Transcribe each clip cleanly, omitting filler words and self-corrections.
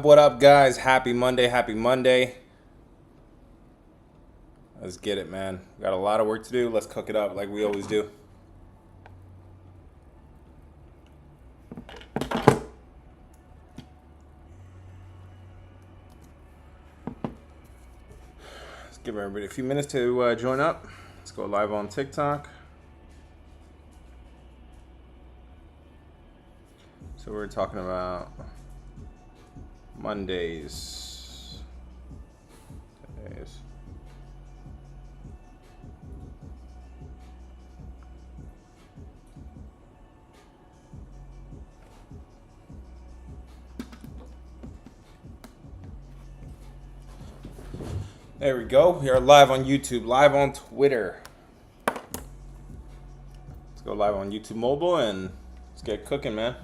What up, guys? Happy Monday. Happy Monday. Let's get it, man. Got a lot of work to do. Let's cook it up like we always do. Let's give everybody a few minutes to join up. Let's go live on TikTok. So we're talking about Mondays. There we go. We are live on YouTube, live on Twitter. Let's go live on YouTube mobile and let's get cooking, man.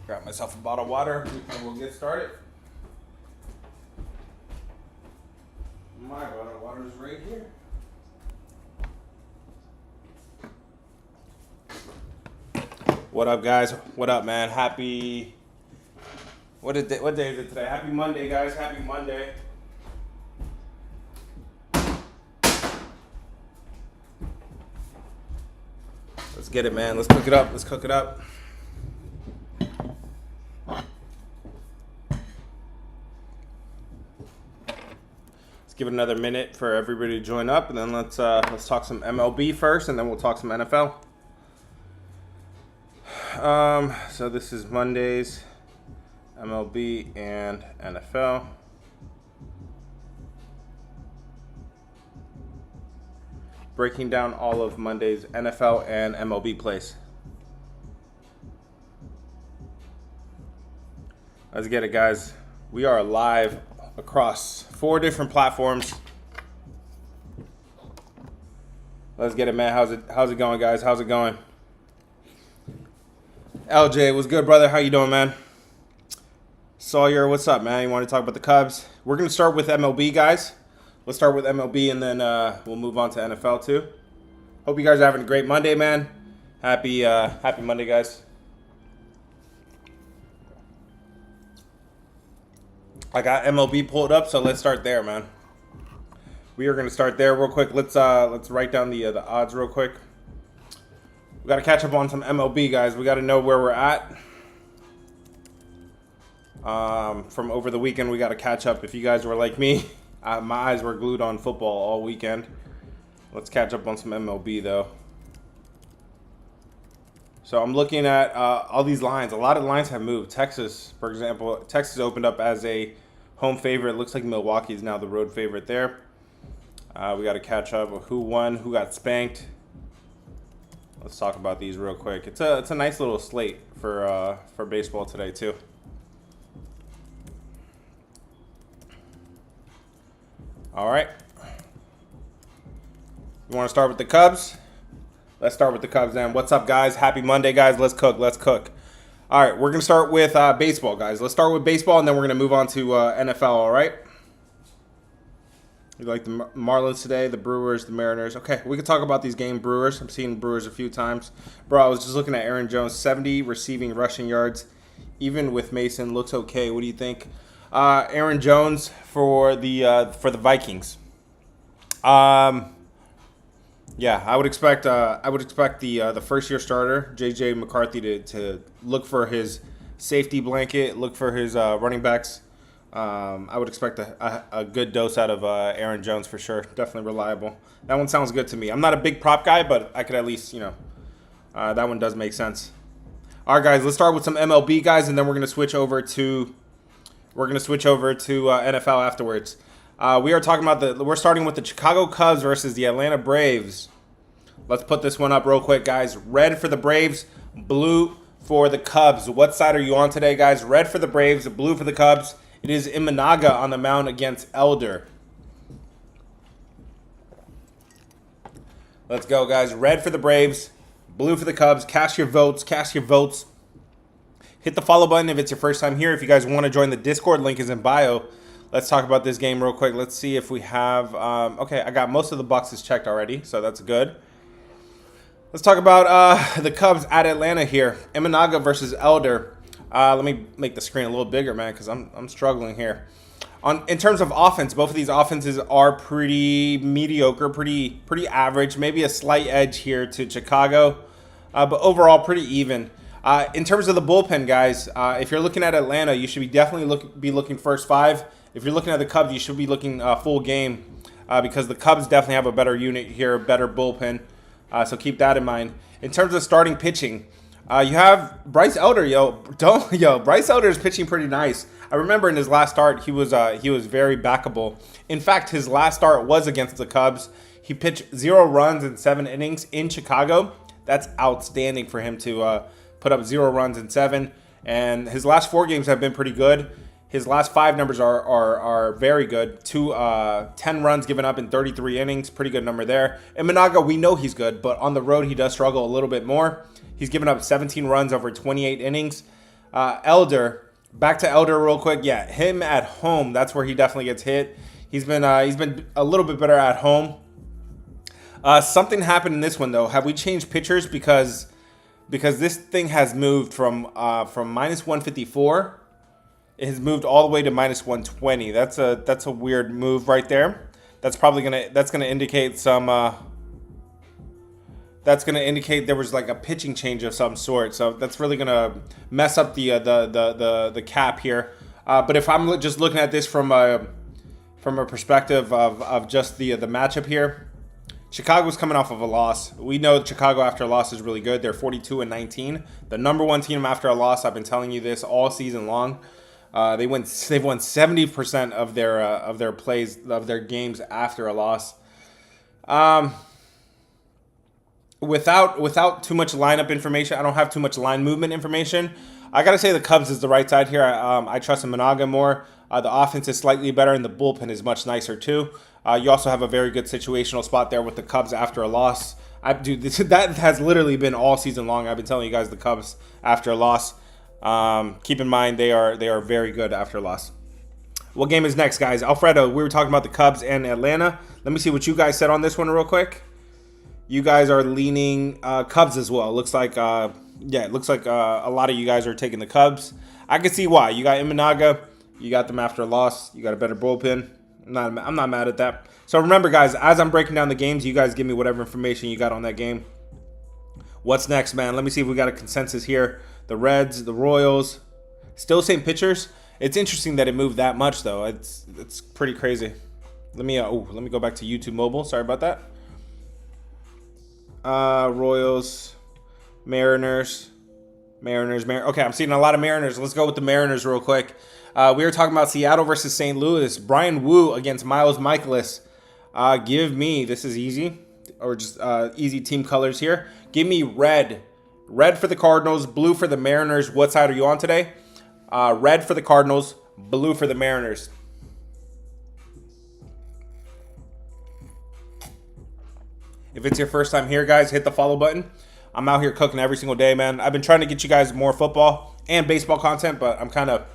Grab myself a bottle of water and we'll get started. My bottle of water is right here. What up, guys? What up, man? Happy... What day is it today? Happy Monday, guys. Happy Monday. Let's get it, man. Let's cook it up. Let's cook it up. Give it another minute for everybody to join up, and then let's talk some MLB first, and then we'll talk some NFL. So this is Mondays, MLB and NFL. Breaking down all of Monday's NFL and MLB plays. Let's get it, guys. We are live across 4 different platforms. Let's get it, man. How's it going, guys? How's it going? LJ, what's good, brother? How you doing, man? Sawyer, what's up, man? You want to talk about the Cubs? We're going to start with MLB, guys. Let's start with MLB, and then we'll move on to NFL, too. Hope you guys are having a great Monday, man. Happy Monday, guys. I got MLB pulled up, so let's start there, man. We are going to start there real quick. Let's write down the odds real quick. We got to catch up on some MLB, guys. We got to know where we're at. From over the weekend, we got to catch up. If you guys were like me, my eyes were glued on football all weekend. Let's catch up on some MLB, though. So I'm looking at all these lines. A lot of lines have moved. Texas, for example, Texas opened up as a home favorite. Looks like Milwaukee is now the road favorite there. We got to catch up with who won, who got spanked. Let's talk about these real quick. It's a nice little slate for baseball today too. All right. You want to start with the Cubs? Let's start with the Cubs then. What's up, guys? Happy Monday, guys. Let's cook. Let's cook. All right, we're going to start with baseball, guys. Let's start with baseball, and then we're going to move on to NFL, all right? You like the Marlins today, the Brewers, the Mariners. Okay, we can talk about these game Brewers. I've seen Brewers a few times. Bro, I was just looking at Aaron Jones, 70 receiving rushing yards. Even with Mason, looks okay. What do you think? Aaron Jones for the Vikings. Yeah, I would expect the first year starter, J.J. McCarthy, to look for his safety blanket, look for his running backs. I would expect a good dose out of Aaron Jones for sure. Definitely reliable. That one sounds good to me. I'm not a big prop guy, but I could at least, that one does make sense. All right, guys, let's start with some MLB, guys, and then we're gonna switch over to NFL afterwards. We're starting with the Chicago Cubs versus the Atlanta Braves. Let's put this one up real quick, guys. Red for the Braves, blue for the Cubs. What side are you on today, guys? Red for the Braves, blue for the Cubs. It is Imanaga on the mound against Elder. Let's go, guys. Red for the Braves, blue for the Cubs. Cast your votes. Cast your votes. Hit the follow button if it's your first time here. If you guys want to join the Discord, link is in bio. Let's talk about this game real quick. Let's see if we have... okay, I got most of the boxes checked already, so that's good. Let's talk about the Cubs at Atlanta here. Imanaga versus Elder. Let me make the screen a little bigger, man, because I'm struggling here. In terms of offense, both of these offenses are pretty mediocre, pretty average. Maybe a slight edge here to Chicago, but overall pretty even. In terms of the bullpen, guys, if you're looking at Atlanta, you should be definitely be looking first five. If you're looking at the Cubs, you should be looking full game because the Cubs definitely have a better unit here, a better bullpen. So keep that in mind. In terms of starting pitching, you have Bryce Elder. Bryce Elder is pitching pretty nice. I remember in his last start, he was very backable. In fact, his last start was against the Cubs. He pitched 0 runs in 7 innings in Chicago. That's outstanding for him to put up 0 runs in 7. And his last 4 games have been pretty good. His last 5 numbers are very good. 10 runs given up in 33 innings. Pretty good number there. And Managa, we know he's good, but on the road, he does struggle a little bit more. He's given up 17 runs over 28 innings. Elder, back to Elder real quick. Yeah, him at home, that's where he definitely gets hit. He's been a little bit better at home. Something happened in this one, though. Have we changed pitchers? Because this thing has moved from minus 154. It has moved all the way to minus 120. That's a weird move right there. That's gonna indicate some. That's gonna indicate there was like a pitching change of some sort. So that's really gonna mess up the cap here. But if I'm just looking at this from a perspective of just the matchup here, Chicago's coming off of a loss. We know Chicago after a loss is really good. They're 42-19, the number 1 team after a loss. I've been telling you this all season long. They've won 70% of their plays of their games after a loss. Without too much lineup information, I don't have too much line movement information. I gotta say the Cubs is the right side here. I trust in Managa more. The offense is slightly better, and the bullpen is much nicer too. You also have a very good situational spot there with the Cubs after a loss. That has literally been all season long. I've been telling you guys the Cubs after a loss. Keep in mind they are very good after a loss. What game is next, guys? Alfredo, we were talking about the Cubs and Atlanta. Let me see what you guys said on this one real quick. You guys are leaning Cubs as well. Looks like a lot of you guys are taking the Cubs. I can see why. You got Imanaga. You got them after a loss. You got a better bullpen. I'm not mad at that. So remember, guys, as I'm breaking down the games, you guys give me whatever information you got on that game. What's next, man? Let me see if we got a consensus here. The Reds, the Royals, still same pitchers. It's interesting that it moved that much, though. It's pretty crazy. Let me go back to YouTube Mobile. Sorry about that. Royals, Mariners. Okay, I'm seeing a lot of Mariners. Let's go with the Mariners real quick. We were talking about Seattle versus St. Louis. Brian Wu against Miles Michaelis. Give me, this is easy, or just easy team colors here. Give me red. Red for the Cardinals, blue for the Mariners. What side are you on today? Red for the Cardinals, blue for the Mariners. If it's your first time here, guys, hit the follow button. I'm out here cooking every single day, man. I've been trying to get you guys more football and baseball content, but I'm kind of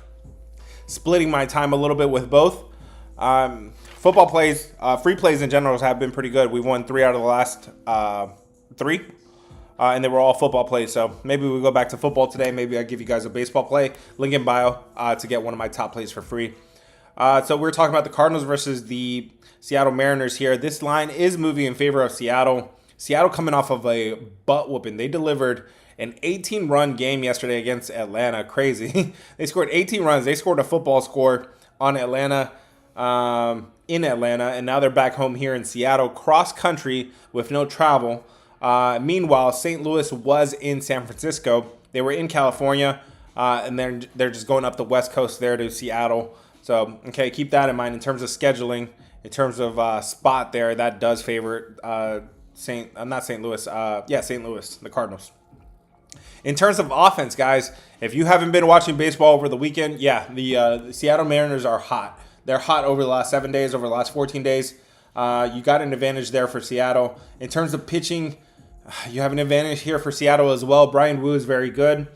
splitting my time a little bit with both. Football plays, free plays in general have been pretty good. We've won 3 out of the last 3. And they were all football plays. So maybe we go back to football today. Maybe I give you guys a baseball play. Link in bio to get one of my top plays for free. So we're talking about the Cardinals versus the Seattle Mariners here. This line is moving in favor of Seattle. Seattle coming off of a butt whooping. They delivered an 18-run game yesterday against Atlanta. Crazy. They scored 18 runs. They scored a football score on Atlanta, in Atlanta, and now they're back home here in Seattle, cross country with no travel. Meanwhile, St. Louis was in San Francisco. They were in California, and they're just going up the West Coast there to Seattle. So, okay, keep that in mind in terms of scheduling, in terms of spot there. That does favor St. Louis, the Cardinals. In terms of offense, guys, if you haven't been watching baseball over the weekend, the Seattle Mariners are hot. They're hot over the last 7 days, over the last 14 days. You got an advantage there for Seattle. In terms of pitching, you have an advantage here for Seattle as well. Brian Wu is very good.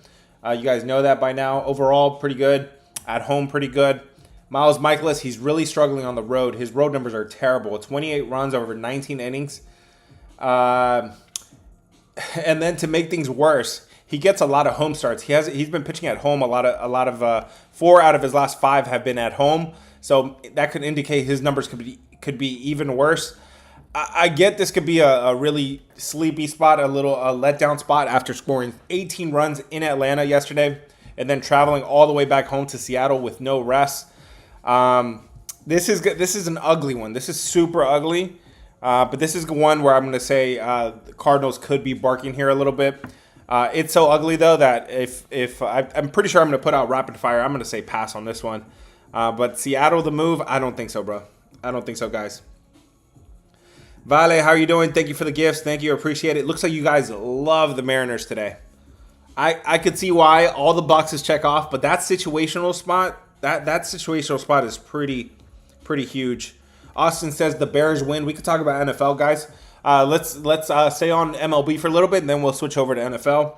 You guys know that by now. Overall, pretty good. At home, pretty good. Miles Michaelis, he's really struggling on the road. His road numbers are terrible. 28 runs over 19 innings. And then to make things worse, he gets a lot of home starts. He's been pitching at home a lot of 4 out of his last 5 have been at home. So that could indicate his numbers could be even worse. I get this could be a really sleepy spot, a letdown spot after scoring 18 runs in Atlanta yesterday and then traveling all the way back home to Seattle with no rest. This is an ugly one. This is super ugly. But this is one where I'm going to say the Cardinals could be barking here a little bit. It's so ugly, though, that if I'm pretty sure I'm going to put out rapid fire. I'm going to say pass on this one. But Seattle, the move? I don't think so, bro. I don't think so, guys. Vale, how are you doing? Thank you for the gifts. Thank you. Appreciate it. Looks like you guys love the Mariners today. I could see why all the boxes check off, but that situational spot, that situational spot is pretty huge. Austin says the Bears win. We could talk about NFL, guys. Let's stay on MLB for a little bit, and then we'll switch over to NFL.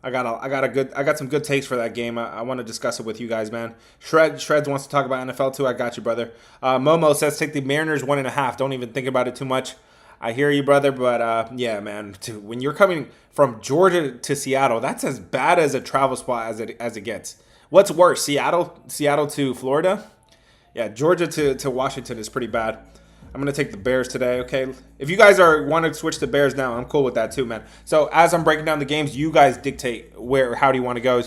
I got some good takes for that game. I want to discuss it with you guys, man. Shreds wants to talk about NFL too. I got you, brother. Momo says take the Mariners 1.5. Don't even think about it too much. I hear you, brother, but yeah, man. When you're coming from Georgia to Seattle, that's as bad as a travel spot as it gets. What's worse, Seattle to Florida? Yeah, Georgia to Washington is pretty bad. I'm going to take the Bears today, okay? If you guys want to switch to Bears now, I'm cool with that too, man. So as I'm breaking down the games, you guys dictate how do you want to go.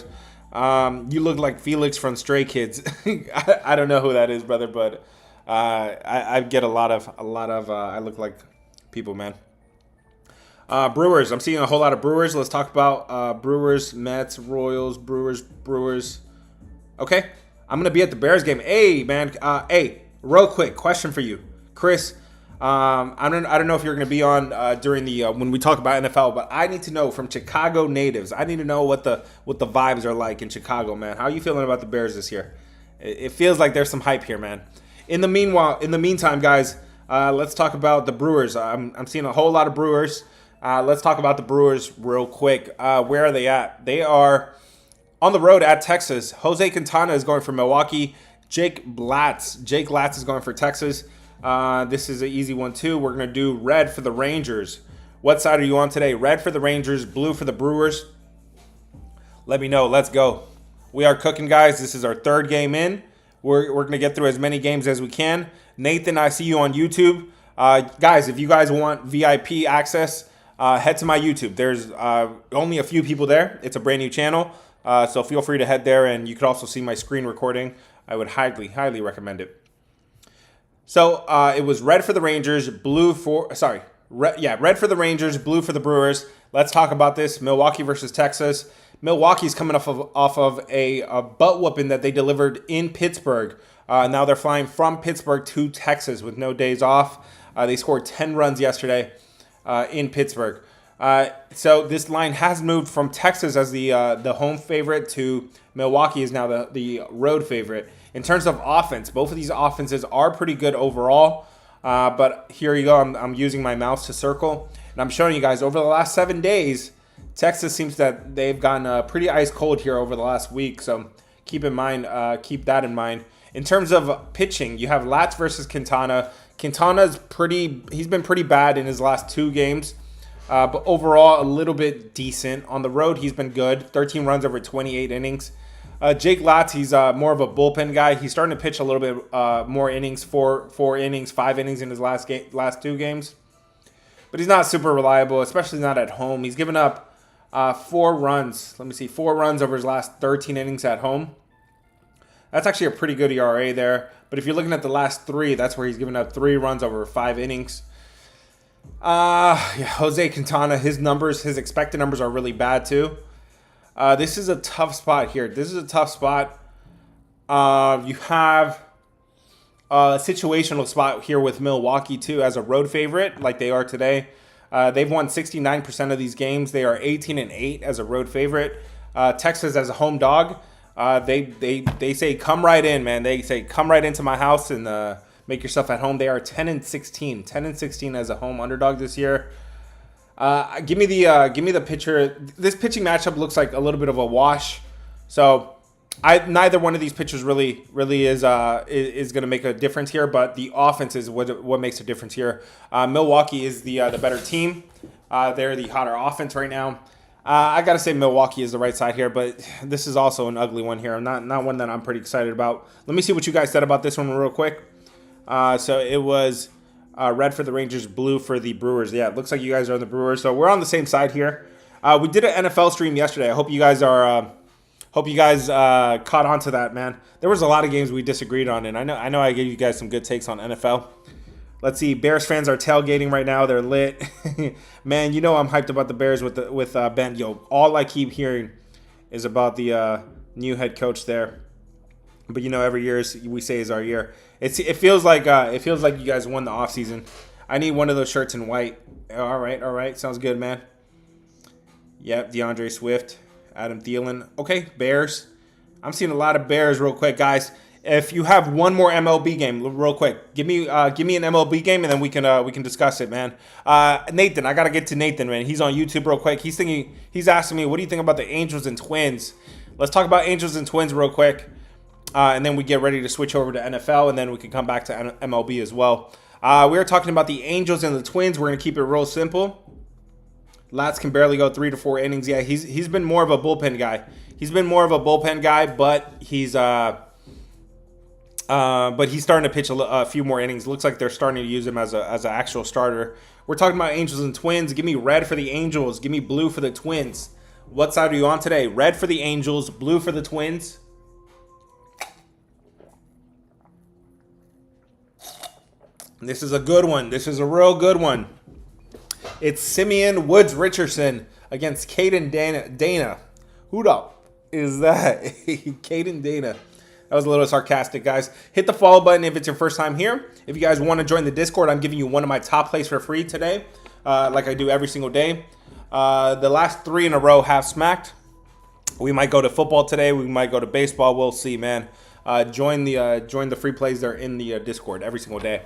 You look like Felix from Stray Kids. I don't know who that is, brother, but I get a lot of I look like people, man. Brewers. I'm seeing a whole lot of Brewers. Let's talk about Brewers, Mets, Royals, Brewers. Okay. I'm going to be at the Bears game. Hey, man. Hey, real quick question for you. Chris, I don't know if you're going to be on during the when we talk about NFL, but I need to know from Chicago natives. I need to know what the vibes are like in Chicago, man. How are you feeling about the Bears this year? It feels like there's some hype here, man. In the meantime, guys, let's talk about the Brewers. I'm seeing a whole lot of Brewers. Let's talk about the Brewers real quick. Where are they at? They are on the road at Texas. Jose Quintana is going for Milwaukee. Jake Latz is going for Texas. This is an easy one, too. We're going to do red for the Rangers. What side are you on today? Red for the Rangers, blue for the Brewers. Let me know. Let's go. We are cooking, guys. This is our 3rd game in. We're going to get through as many games as we can. Nathan, I see you on YouTube. Guys, if you guys want VIP access, head to my YouTube. There's only a few people there. It's a brand new channel. So feel free to head there, and you could also see my screen recording. I would highly recommend it. So it was red for the Rangers, red for the Rangers, blue for the Brewers. Let's talk about this. Milwaukee versus Texas. Milwaukee's coming off of a butt whooping that they delivered in Pittsburgh. Now they're flying from Pittsburgh to Texas with no days off. They scored 10 runs yesterday in Pittsburgh. So this line has moved from Texas as the home favorite to Milwaukee is now the road favorite. In terms of offense, both of these offenses are pretty good overall. But here you go. I'm using my mouse to circle. And I'm showing you guys over the last 7 days, Texas seems that they've gotten pretty ice cold here over the last week. So keep that in mind. In terms of pitching, you have Latz versus Quintana. He's been pretty bad in his last 2 games. But overall, a little bit decent. On the road, he's been good. 13 runs over 28 innings. Jake Latz, he's more of a bullpen guy. He's starting to pitch a little bit more innings, 4 innings, 5 innings in his last 2 games. But he's not super reliable, especially not at home. He's given up 4 runs. 4 runs over his last 13 innings at home. That's actually a pretty good ERA there. But if you're looking at the last 3, that's where he's given up 3 runs over 5 innings. Jose Quintana, his expected numbers are really bad too. This is a tough spot here. You have a situational spot here with Milwaukee too as a road favorite, like they are today. They've won 69% of these games. They are 18-8 as a road favorite. Texas as a home dog. They say come right in, man. They say come right into my house and make yourself at home. They are 10-16. 10-16 as a home underdog this year. Give me the pitcher. This pitching matchup looks like a little bit of a wash. So neither one of these pitchers really is going to make a difference here. But the offense is what makes a difference here. Milwaukee is the better team. They're the hotter offense right now. I got to say Milwaukee is the right side here, but this is also an ugly one here. Not one that I'm pretty excited about. Let me see what you guys said about this one real quick. So it was red for the Rangers, blue for the Brewers. Yeah, it looks like you guys are on the Brewers. So we're on the same side here. We did an NFL stream yesterday. I hope you guys are. Hope you guys caught on to that, man. There was a lot of games we disagreed on, and I know I gave you guys some good takes on NFL. Let's see. Bears fans are tailgating right now. They're lit. Man, you know I'm hyped about the Bears with Ben. Yo, all I keep hearing is about the new head coach there. But you know, every year we say is our year. It feels like you guys won the offseason. I need one of those shirts in white. All right. Sounds good, man. Yep, DeAndre Swift, Adam Thielen. Okay, Bears. I'm seeing a lot of Bears real quick, guys. If you have one more MLB game, real quick, give me an MLB game, and then we can discuss it, man. Nathan, I gotta get to Nathan, man. He's on YouTube real quick. He's asking me, what do you think about the Angels and Twins? Let's talk about Angels and Twins real quick, and then we get ready to switch over to NFL, and then we can come back to MLB as well. We are talking about the Angels and the Twins. We're gonna keep it real simple. Lats can barely go 3 to 4 innings. Yeah, he's been more of a bullpen guy. But he's starting to pitch a few more innings. Looks like they're starting to use him as an actual starter. We're talking about Angels and Twins. Give me red for the Angels. Give me blue for the Twins. What side are you on today? Red for the Angels, blue for the Twins. This is a good one. This is a real good one. It's Simeon Woods Richardson against Caden Dana. Who the is that? Caden Dana. That was a little sarcastic, guys. Hit the follow button if it's your first time here. If you guys want to join the Discord, I'm giving you one of my top plays for free today, like I do every single day. The last 3 in a row have smacked. We might go to football today. We might go to baseball. We'll see, man. Join the free plays there in the Discord every single day.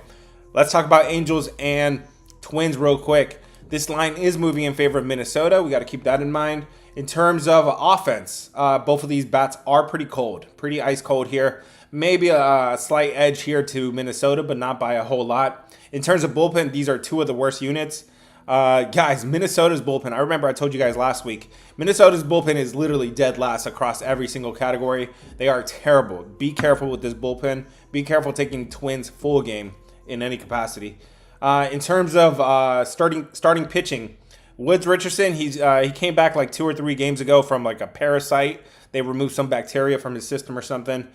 Let's talk about Angels and Twins real quick. This line is moving in favor of Minnesota. We got to keep that in mind. In terms of offense, both of these bats are pretty cold, pretty ice cold here. Maybe a slight edge here to Minnesota, but not by a whole lot. In terms of bullpen, these are 2 of the worst units. Guys, Minnesota's bullpen, I remember I told you guys last week, Minnesota's bullpen is literally dead last across every single category. They are terrible. Be careful with this bullpen. Be careful taking Twins full game in any capacity. In terms of starting pitching, Woods Richardson, he came back like 2 or 3 games ago from like a parasite. They removed some bacteria from his system or something.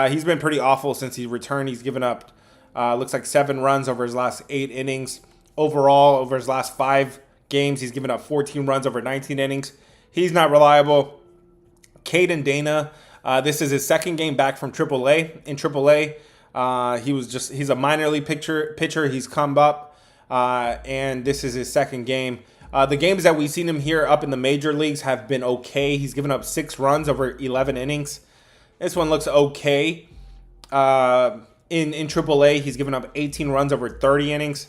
He's been pretty awful since he returned. He's given up, looks like 7 runs over his last 8 innings. Overall, over his last 5 games, he's given up 14 runs over 19 innings. He's not reliable. Caden Dana, this is his second game back from AAA. In AAA, he's a minor league pitcher. He's come up, and this is his second game. The games that we've seen him here up in the major leagues have been okay. He's given up 6 runs over 11 innings. This one looks okay. In AAA, he's given up 18 runs over 30 innings.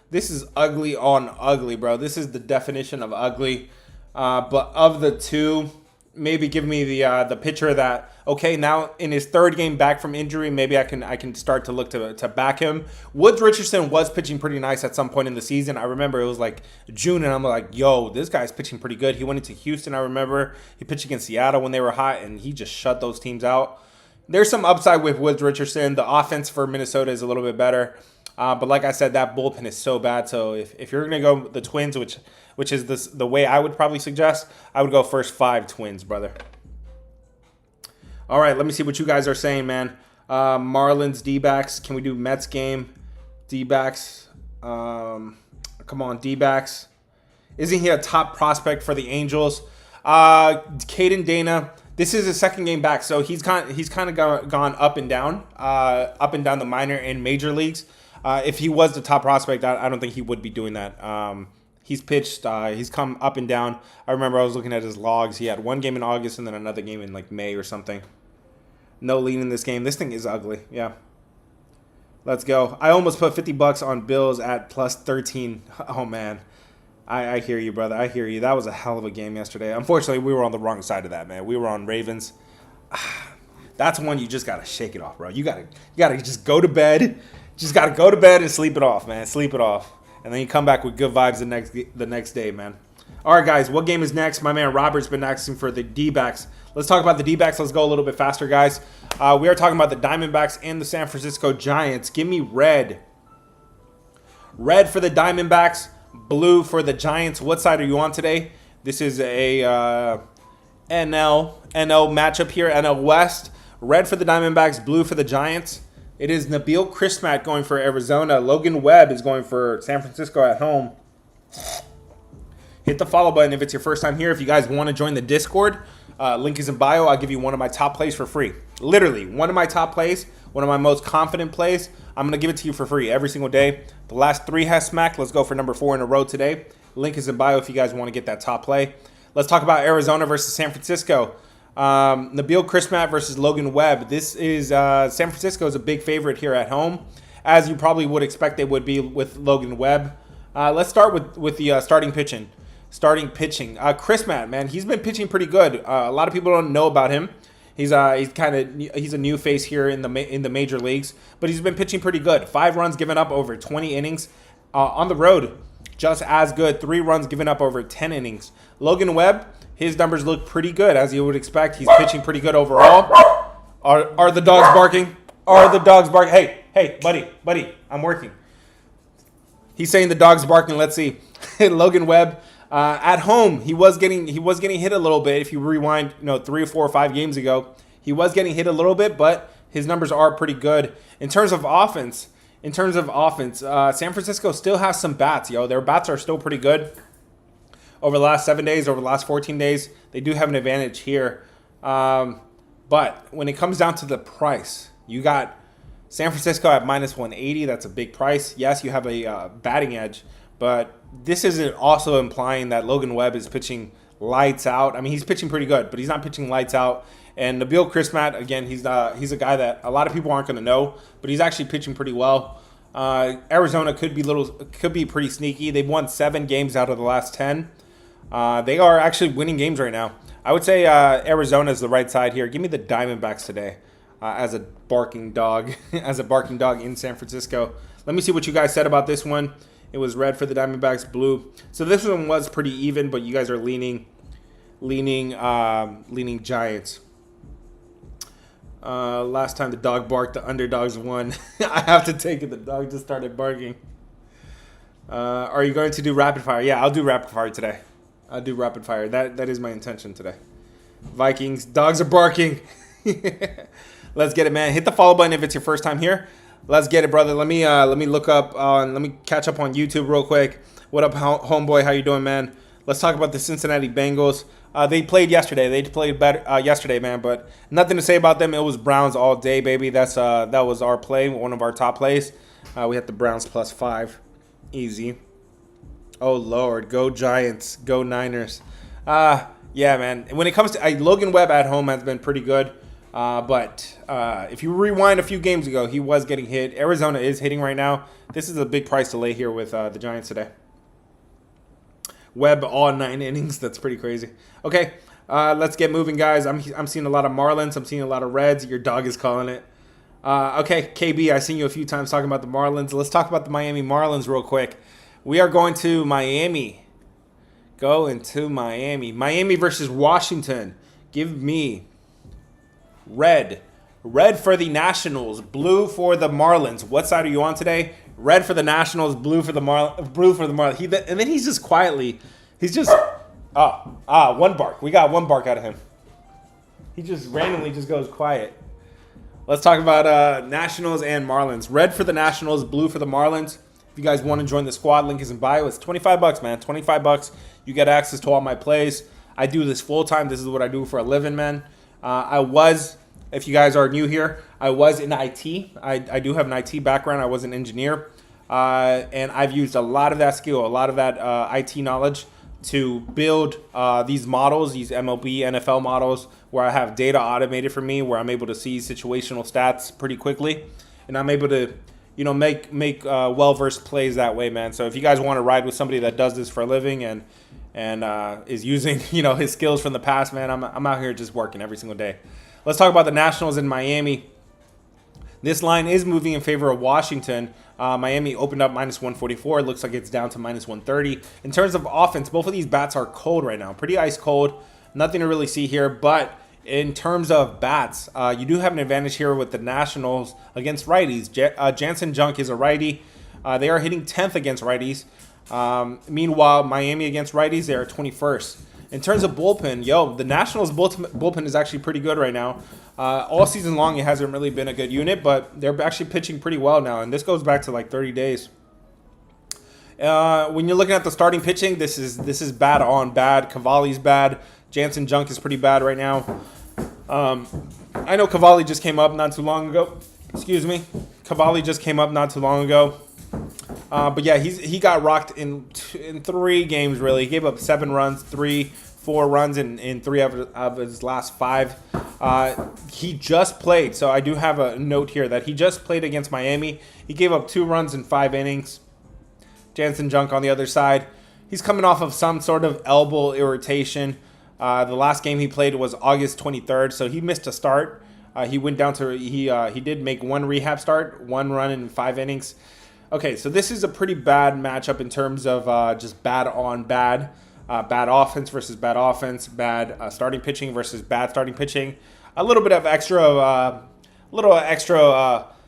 This is ugly on ugly, bro. This is the definition of ugly. But of the 2, maybe give me the pitcher that, okay, now in his 3rd game back from injury, maybe I can start to look to back him. Woods Richardson was pitching pretty nice at some point in the season. I remember it was like June, and I'm like, yo, this guy's pitching pretty good. He went into Houston, I remember. He pitched against Seattle when they were hot, and he just shut those teams out. There's some upside with Woods Richardson. The offense for Minnesota is a little bit better. But like I said, that bullpen is so bad. So if you're going to go the Twins, which is the way I would probably suggest, I would go first 5 Twins, brother. All right, let me see what you guys are saying, man. Marlins, D-backs. Can we do Mets game? D-backs. Come on, D-backs. Isn't he a top prospect for the Angels? Caden Dana. This is his second game back, so he's kind of gone up and down the minor and major leagues. If he was the top prospect, I don't think he would be doing that. He's pitched, he's come up and down. I remember I was looking at his logs. He had 1 game in August and then another game in like May or something. No lead in this game. This thing is ugly. Yeah. Let's go. I almost put $50 on Bills at plus 13. Oh, man. I hear you, brother. I hear you. That was a hell of a game yesterday. Unfortunately, we were on the wrong side of that, man. We were on Ravens. That's one you just got to shake it off, bro. You got to just go to bed. Just got to go to bed and sleep it off, man. Sleep it off. and then you come back with good vibes the next day, man. All right, guys, what game is next? My man Robert's been asking for the D-backs. Let's talk about the D-backs. Let's go a little bit faster, guys. We are talking about the Diamondbacks and the San Francisco Giants. Give me red. Red for the Diamondbacks, blue for the Giants. What side are you on today? This is a NL matchup here, NL West. Red for the Diamondbacks, blue for the Giants. It is Nabil Crismatt going for Arizona. Logan Webb is going for San Francisco at home. Hit the follow button if it's your first time here. If you guys want to join the Discord, link is in bio. I'll give you one of my top plays for free. Literally, one of my top plays, one of my most confident plays. I'm going to give it to you for free every single day. The last 3 has smacked. Let's go for number 4 in a row today. Link is in bio if you guys want to get that top play. Let's talk about Arizona versus San Francisco. Nabil Crismatt versus Logan Webb. This is San Francisco is a big favorite here at home, as you probably would expect they would be with Logan Webb. Let's start with the starting pitching. Crismatt, man, he's been pitching pretty good. A lot of people don't know about him. He's a new face here in the major leagues, but he's been pitching pretty good. 5 runs given up over 20 innings. On the road, just as good. 3 runs given up over 10 innings. Logan Webb, his numbers look pretty good, as you would expect. He's pitching pretty good overall. Are the dogs barking? Are the dogs barking? Hey, buddy, I'm working. He's saying the dog's barking. Let's see. Logan Webb. At home, he was getting hit a little bit. If you rewind, 3 or 4 or 5 games ago, he was getting hit a little bit, but his numbers are pretty good. In terms of offense, San Francisco still has some bats, Their bats are still pretty good. Over the last 7 days, over the last 14 days, they do have an advantage here. But when it comes down to the price, you got San Francisco at -180. That's a big price. Yes, you have a batting edge, but this isn't also implying that Logan Webb is pitching lights out. I mean, he's pitching pretty good, but he's not pitching lights out. And Nabil Crismatt, again, he's a guy that a lot of people aren't going to know, but he's actually pitching pretty well. Arizona could be pretty sneaky. They've won 7 games out of the last 10. They are actually winning games right now. I would say Arizona is the right side here. Give me the Diamondbacks today as a barking dog, in San Francisco. Let me see what you guys said about this one. It was red for the Diamondbacks, blue. So this one was pretty even, but you guys are leaning Giants. Last time the dog barked, the underdogs won. I have to take it. The dog just started barking. Are you going to do rapid fire? Yeah, I'll do rapid fire today. I'll do rapid fire. That is my intention today. Vikings, dogs are barking. Let's get it, man. Hit the follow button if it's your first time here. Let's get it, brother. Let me catch up on YouTube real quick. What up, homeboy? How you doing, man? Let's talk about the Cincinnati Bengals. They played yesterday. They played better yesterday, man. But nothing to say about them. It was Browns all day, baby. That was our play, one of our top plays. We had the Browns +5, easy. Oh Lord, go Giants, go Niners. Yeah, man. When it comes to Logan Webb at home has been pretty good. But if you rewind a few games ago, he was getting hit. Arizona is hitting right now. This is a big price to lay here with the Giants today. Webb all 9 innings. That's pretty crazy. Okay, let's get moving, guys. I'm seeing a lot of Marlins. I'm seeing a lot of Reds. Your dog is calling it. Okay, KB, I've seen you a few times talking about the Marlins. Let's talk about the Miami Marlins real quick. We are going to Miami. Miami versus Washington. Give me red. Red for the Nationals, blue for the Marlins. What side are you on today? Red for the Nationals, blue for the Marlins. And then he's just quietly, one bark. We got 1 bark out of him. He just randomly just goes quiet. Let's talk about Nationals and Marlins. Red for the Nationals, blue for the Marlins. If you guys want to join the squad, link is in bio. It's $25, man. $25. You get access to all my plays. I do this full time. This is what I do for a living, man. If you guys are new here, I was in IT. I do have an IT background. I was an engineer. And I've used a lot of that skill, a lot of that IT knowledge to build these models, these MLB, NFL models, where I have data automated for me, where I'm able to see situational stats pretty quickly. And I'm able to, make well-versed plays that way, man. So if you guys want to ride with somebody that does this for a living and is using, his skills from the past, man, I'm out here just working every single day. Let's talk about the Nationals in Miami. This line is moving in favor of Washington. Miami opened up -144. It looks like it's down to -130. In terms of offense, both of these bats are cold right now. Pretty ice cold. Nothing to really see here. But in terms of bats, you do have an advantage here with the Nationals against righties. Jansen Junk is a righty. They are hitting 10th against righties. Meanwhile, Miami against righties, they are 21st. In terms of bullpen, the Nationals bullpen is actually pretty good right now. All season long, it hasn't really been a good unit, but they're actually pitching pretty well now, and this goes back to like 30 days. When you're looking at the starting pitching, this is bad on bad. Cavalli's bad. Jansen Junk is pretty bad right now. I know Cavalli just came up not too long ago. Excuse me. Cavalli just came up not too long ago. But yeah, he got rocked in 3 games, really. He gave up 7 runs, 4 runs in 3 of his last 5. He just played, so I do have a note here that he just played against Miami. He gave up 2 runs in 5 innings. Jansen Junk on the other side. He's coming off of some sort of elbow irritation. The last game he played was August 23rd, so he missed a start. He went down to he did make 1 rehab start, 1 run in 5 innings. Okay, so this is a pretty bad matchup in terms of just bad on bad. Bad offense versus bad offense. Bad starting pitching versus bad starting pitching. A little bit of extra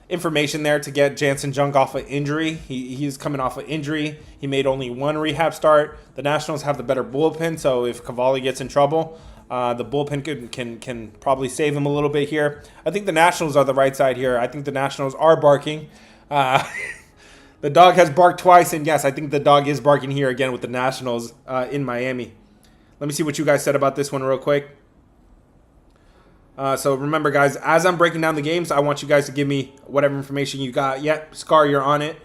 information there to get Jansen Junk off of injury. He's coming off of injury. He made only 1 rehab start. The Nationals have the better bullpen, so if Cavalli gets in trouble, the bullpen can probably save him a little bit here. I think the Nationals are the right side here. I think the Nationals are barking. The dog has barked twice, and yes, I think the dog is barking here again with the Nationals in Miami. Let me see what you guys said about this one real quick. So remember, guys, as I'm breaking down the games, I want you guys to give me whatever information you got. Yep, Scar, you're on it.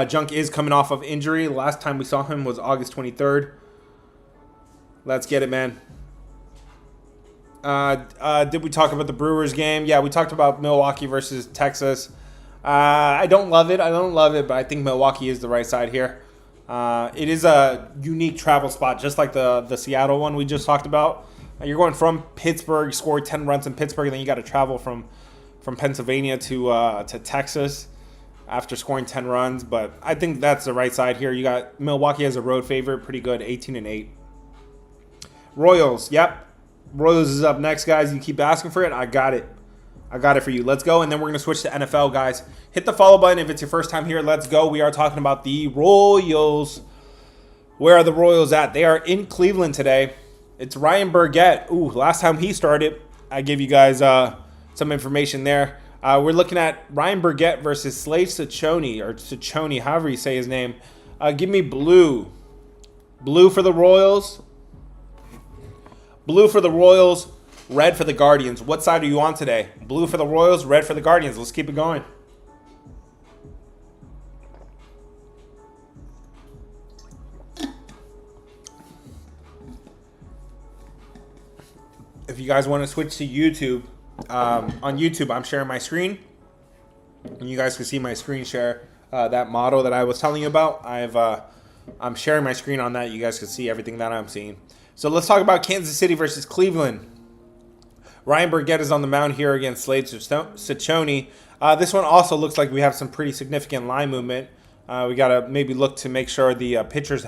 Junk is coming off of injury. Last time we saw him was August 23rd. Let's get it, man. Did we talk about the Brewers game? Yeah, we talked about Milwaukee versus Texas. I don't love it. But I think Milwaukee is the right side here. It is a unique travel spot, just like the Seattle one we just talked about. You're going from Pittsburgh, scored 10 runs in Pittsburgh, and then you got to travel from Pennsylvania to Texas after scoring 10 runs. But I think that's the right side here. You got Milwaukee as a road favorite, pretty good, 18-8. Royals, yep. Royals is up next, guys. You keep asking for it. I got it for you. Let's go, and then we're going to switch to NFL, guys. Hit the follow button if it's your first time here. Let's go. We are talking about the Royals. Where are the Royals at? They are in Cleveland today. It's Ryan Burgett. Ooh, last time he started, I gave you guys some information there. We're looking at Ryan Burgett versus Slade Ciccone, or Ciccone, however you say his name. Give me blue. Blue for the Royals. Blue for the Royals. Red for the Guardians. What side are you on today? Blue for the Royals, red for the Guardians. Let's keep it going. If you guys want to switch to YouTube, on YouTube, I'm sharing my screen. And you guys can see my screen share. That model that I was telling you about, I'm sharing my screen on that. You guys can see everything that I'm seeing. So let's talk about Kansas City versus Cleveland. Ryan Burgett is on the mound here against Slade Ciccone. This one also looks like we have some pretty significant line movement. We got to maybe look to make sure the pitchers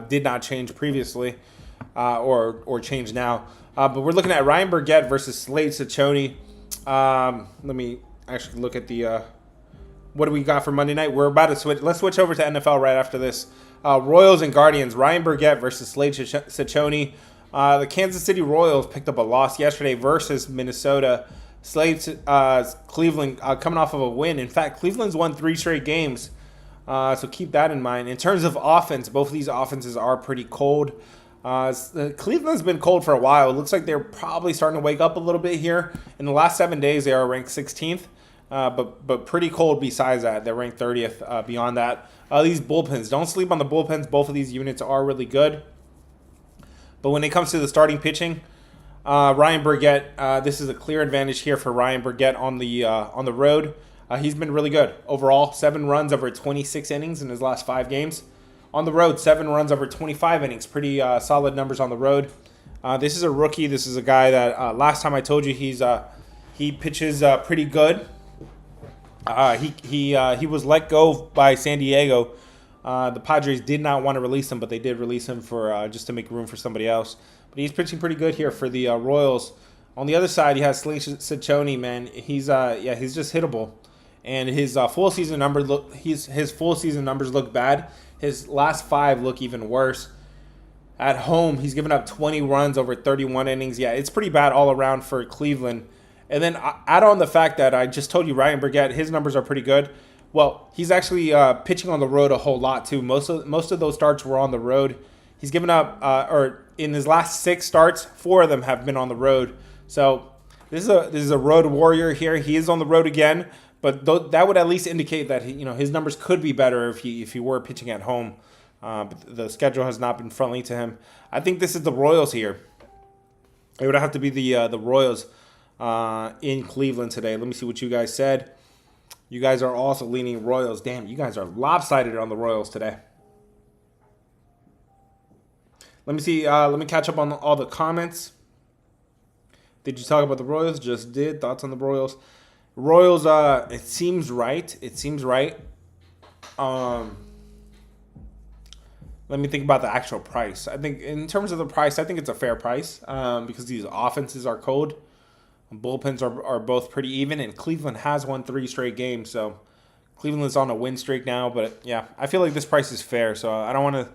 did not change previously or change now. But we're looking at Ryan Burgett versus Slade Ciccone. Let me actually look at the what do we got for Monday night. We're about to switch. Let's switch over to NFL right after this. Royals and Guardians. Ryan Burgett versus Slade Ciccone. The Kansas City Royals picked up a loss yesterday versus Minnesota. Cleveland coming off of a win. In fact, Cleveland's won 3 straight games. So keep that in mind. In terms of offense, both of these offenses are pretty cold. Cleveland's been cold for a while. It looks like they're probably starting to wake up a little bit here. In the last 7 days, they are ranked 16th. But pretty cold besides that. They're ranked 30th beyond that. These bullpens. Don't sleep on the bullpens. Both of these units are really good. But when it comes to the starting pitching, Ryan Burgett, this is a clear advantage here for Ryan Burgett on the road. He's been really good. Overall, 7 runs over 26 innings in his last 5 games. On the road, 7 runs over 25 innings. Pretty solid numbers on the road. This is a rookie. This is a guy that last time I told you he pitches pretty good. He was let go by San Diego. The Padres did not want to release him, but they did release him for just to make room for somebody else. But he's pitching pretty good here for the Royals. On the other side, you have Sling Ciccone, man. He's just hittable, and his full season numbers look bad. His last 5 look even worse. At home, he's given up 20 runs over 31 innings. Yeah, it's pretty bad all around for Cleveland. And then add on the fact that I just told you Ryan Burgett, his numbers are pretty good. Well, he's actually pitching on the road a whole lot too. Most of those starts were on the road. He's given up, or in his last 6 starts, 4 of them have been on the road. So this is a road warrior here. He is on the road again, but that would at least indicate that his numbers could be better if he were pitching at home. But the schedule has not been friendly to him. I think this is the Royals here. It would have to be the Royals in Cleveland today. Let me see what you guys said. You guys are also leaning Royals. Damn, you guys are lopsided on the Royals today. Let me see. Let me catch up on all the comments. Did you talk about the Royals? Just did. Thoughts on the Royals? Royals, it seems right. It seems right. Let me think about the actual price. I think in terms of the price, I think it's a fair price because these offenses are cold. Bullpens are both pretty even, and Cleveland has won 3 straight games, so Cleveland's on a win streak now. But yeah, I feel like this price is fair, so I don't know.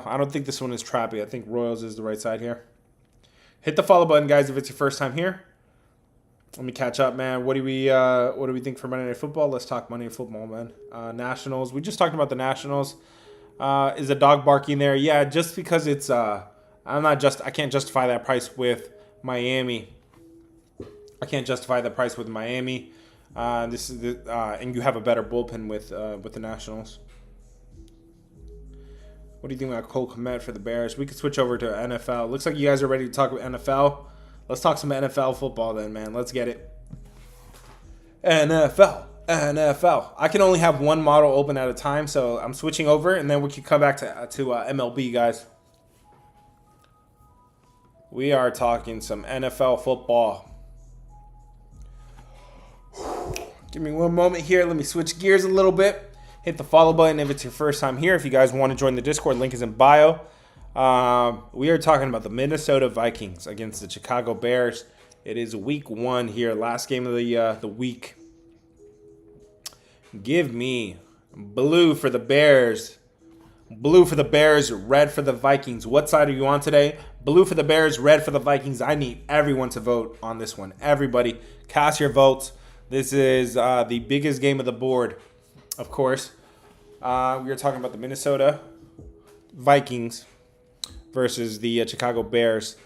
I don't think this one is trappy. I think Royals is the right side here. Hit the follow button, guys, if it's your first time here. Let me catch up, man. What do we think for Monday Night Football? Let's talk Monday Night Football, man. Nationals. We just talked about the Nationals. Is a dog barking there? Yeah, just because it's I can't justify that price with Miami. I can't justify the price with Miami. And you have a better bullpen with the Nationals. What do you think about Cole Kmet for the Bears? We could switch over to NFL. Looks like you guys are ready to talk about NFL. Let's talk some NFL football then, man. Let's get it. NFL. I can only have one model open at a time, so I'm switching over, and then we can come back to MLB, guys. We are talking some NFL football. Give me one moment here. Let me switch gears a little bit. Hit the follow button if it's your first time here. If you guys want to join the Discord, link is in bio. We are talking about the Minnesota Vikings against the Chicago Bears. It is week 1 here, last game of the week. Give me blue for the Bears. Blue for the Bears, red for the Vikings. What side are you on today? Blue for the Bears, red for the Vikings. I need everyone to vote on this one. Everybody, cast your votes. This is the biggest game of the board, of course. We are talking about the Minnesota Vikings versus the Chicago Bears.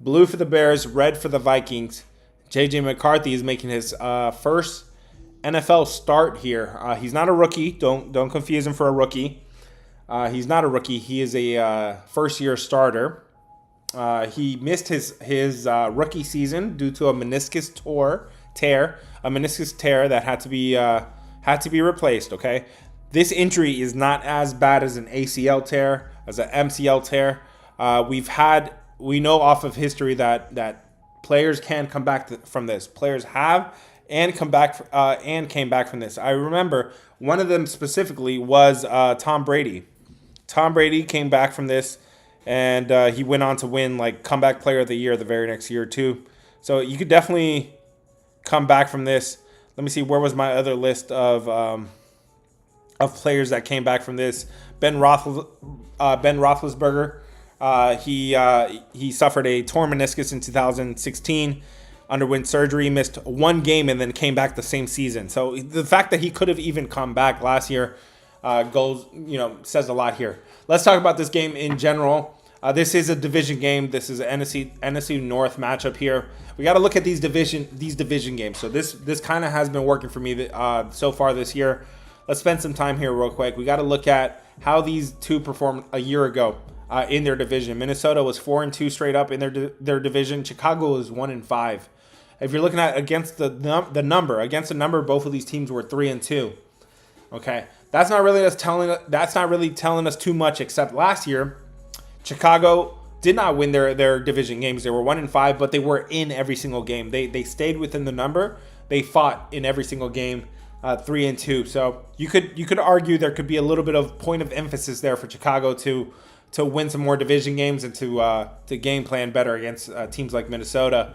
Blue for the Bears, red for the Vikings. J.J. McCarthy is making his first NFL start here. He's not a rookie. Don't confuse him for a rookie. He's not a rookie. He is a first-year starter. He missed his rookie season due to a meniscus tear that had to be replaced. Okay, this injury is not as bad as an ACL tear, as an MCL tear. We know off of history that players can come back from this. Players have and came back from this. I remember one of them specifically was Tom Brady. Tom Brady came back from this, and he went on to win comeback player of the year the very next year too. So you could definitely come back from this. Let me see, where was my other list of players that came back from this? Ben Roethlisberger. He suffered a torn meniscus in 2016, underwent surgery, missed 1 game, and then came back the same season. So the fact that he could have even come back last year says a lot here. Let's talk about this game in general. This is a division game. This is an NFC North matchup here. We got to look at these division games. So this kind of has been working for me so far this year. Let's spend some time here real quick. We got to look at how these two performed a year ago in their division. Minnesota was 4-2 straight up in their division. Chicago was 1-5. If you're looking at against the number, both of these teams were 3-2. Okay, that's not really telling us too much. Except last year, Chicago did not win their division games. They were 1-5, but they were in every single game. They stayed within the number. They fought in every single game. 3-2. So you could argue there could be a little bit of point of emphasis there for Chicago to win some more division games and to game plan better against teams like Minnesota.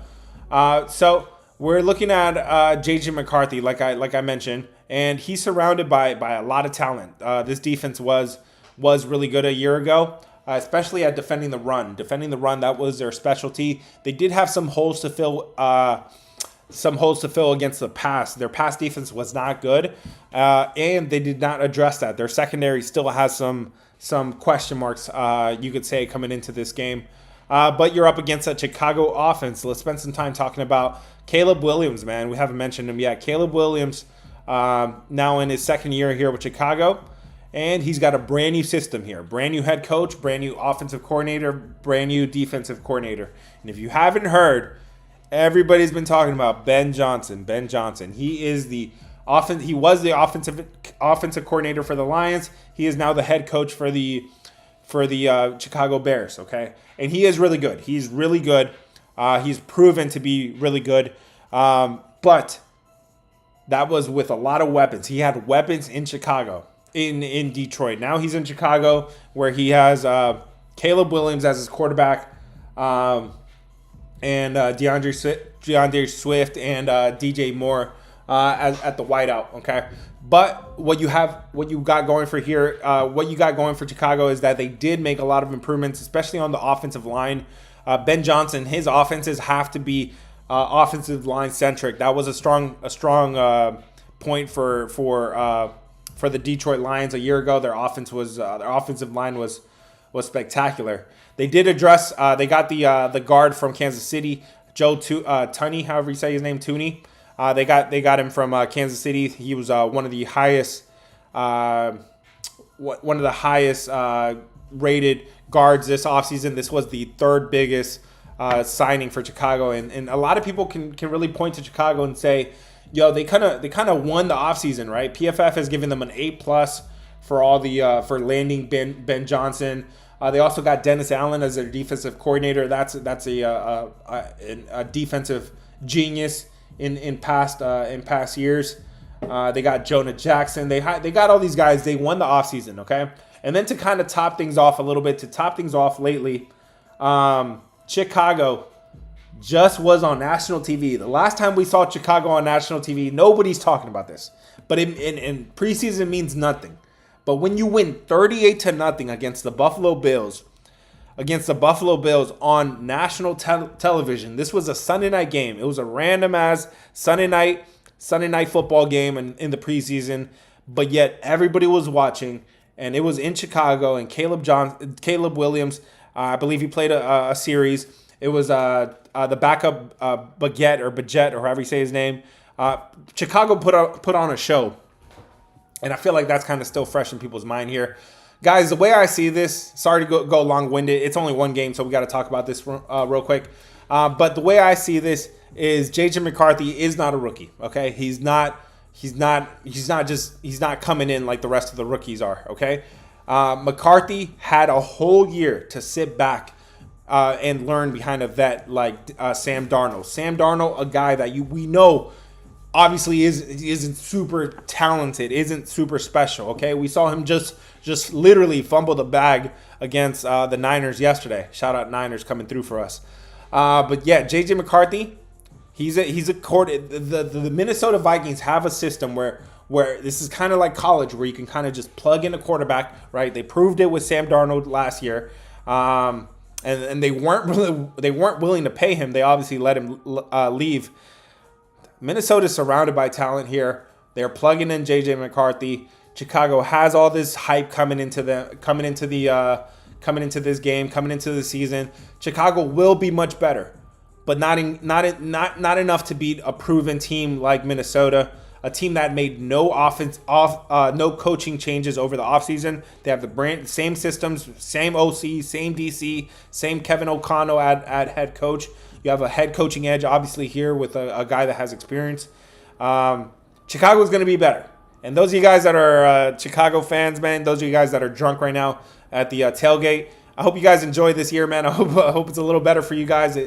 So we're looking at J.J. McCarthy, like I mentioned, and he's surrounded by a lot of talent. This defense was really good a year ago, especially at defending the run. Defending the run, that was their specialty. They did have some holes to fill. Against the pass. Their pass defense was not good, and they did not address that. Their secondary still has some question marks, you could say, coming into this game. But you're up against a Chicago offense. Let's spend some time talking about Caleb Williams, man. We haven't mentioned him yet. Caleb Williams, now in his second year here with Chicago, and he's got a brand new system here. Brand new head coach, brand new offensive coordinator, brand new defensive coordinator. And if you haven't heard, everybody's been talking about Ben Johnson. Ben Johnson. He is the He was the offensive coordinator for the Lions. He is now the head coach for the Chicago Bears. Okay, and he is really good. He's really good. He's proven to be really good. But that was with a lot of weapons. He had weapons in Chicago, in Detroit. Now he's in Chicago, where he has Caleb Williams as his quarterback. And DeAndre Swift and DJ Moore at the wideout. Okay, but what you got going for Chicago is that they did make a lot of improvements, especially on the offensive line. Ben Johnson, his offenses have to be offensive line centric. That was a strong point for the Detroit Lions a year ago. Their offensive line was spectacular. They did address. They got the guard from Kansas City, Joe Tunney, however you say his name, Tooney. They got him from Kansas City. He was one of the highest rated guards this offseason. This was the third biggest signing for Chicago, and a lot of people can really point to Chicago and say, yo, they kind of won the offseason, right? PFF has given them an A+ for landing Ben Johnson. They also got Dennis Allen as their defensive coordinator. That's a defensive genius in past years. They got Jonah Jackson. They got all these guys. They won the offseason, okay? And then to kind of top things off a little bit, lately, Chicago just was on national TV. The last time we saw Chicago on national TV, nobody's talking about this. But in preseason means nothing. But when you win 38-0 against the Buffalo Bills on national television, this was a Sunday night game. It was a random ass Sunday night football game in the preseason, but yet everybody was watching, and it was in Chicago. And Caleb Williams, I believe he played a series. It was the backup Baguette or however you say his name. Chicago put on a show. And I feel like that's kind of still fresh in people's mind here. Guys, the way I see this, sorry to go long-winded. It's only one game, so we got to talk about this real quick. But the way I see this is J.J. McCarthy is not a rookie, okay? He's not coming in like the rest of the rookies are, okay? McCarthy had a whole year to sit back and learn behind a vet like Sam Darnold. Sam Darnold, a guy that we know obviously isn't super talented, isn't super special, okay? We saw him just literally fumble the bag against the Niners yesterday. Shout out Niners coming through for us. But yeah, J.J. McCarthy, the Minnesota Vikings have a system where this is kind of like college, where you can kind of just plug in a quarterback, right? They proved it with Sam Darnold last year. And they weren't willing to pay him. They obviously let him leave. Minnesota's surrounded by talent here. They're plugging in J.J. McCarthy. Chicago has all this hype coming into this game, coming into the season. Chicago will be much better, but not enough to beat a proven team like Minnesota, a team that made no coaching changes over the offseason. They have the same systems, same OC, same DC, same Kevin O'Connell at head coach. You have a head coaching edge, obviously, here with a guy that has experience. Chicago's going to be better. And those of you guys that are Chicago fans, man, those of you guys that are drunk right now at the tailgate, I hope you guys enjoy this year, man. I hope it's a little better for you guys.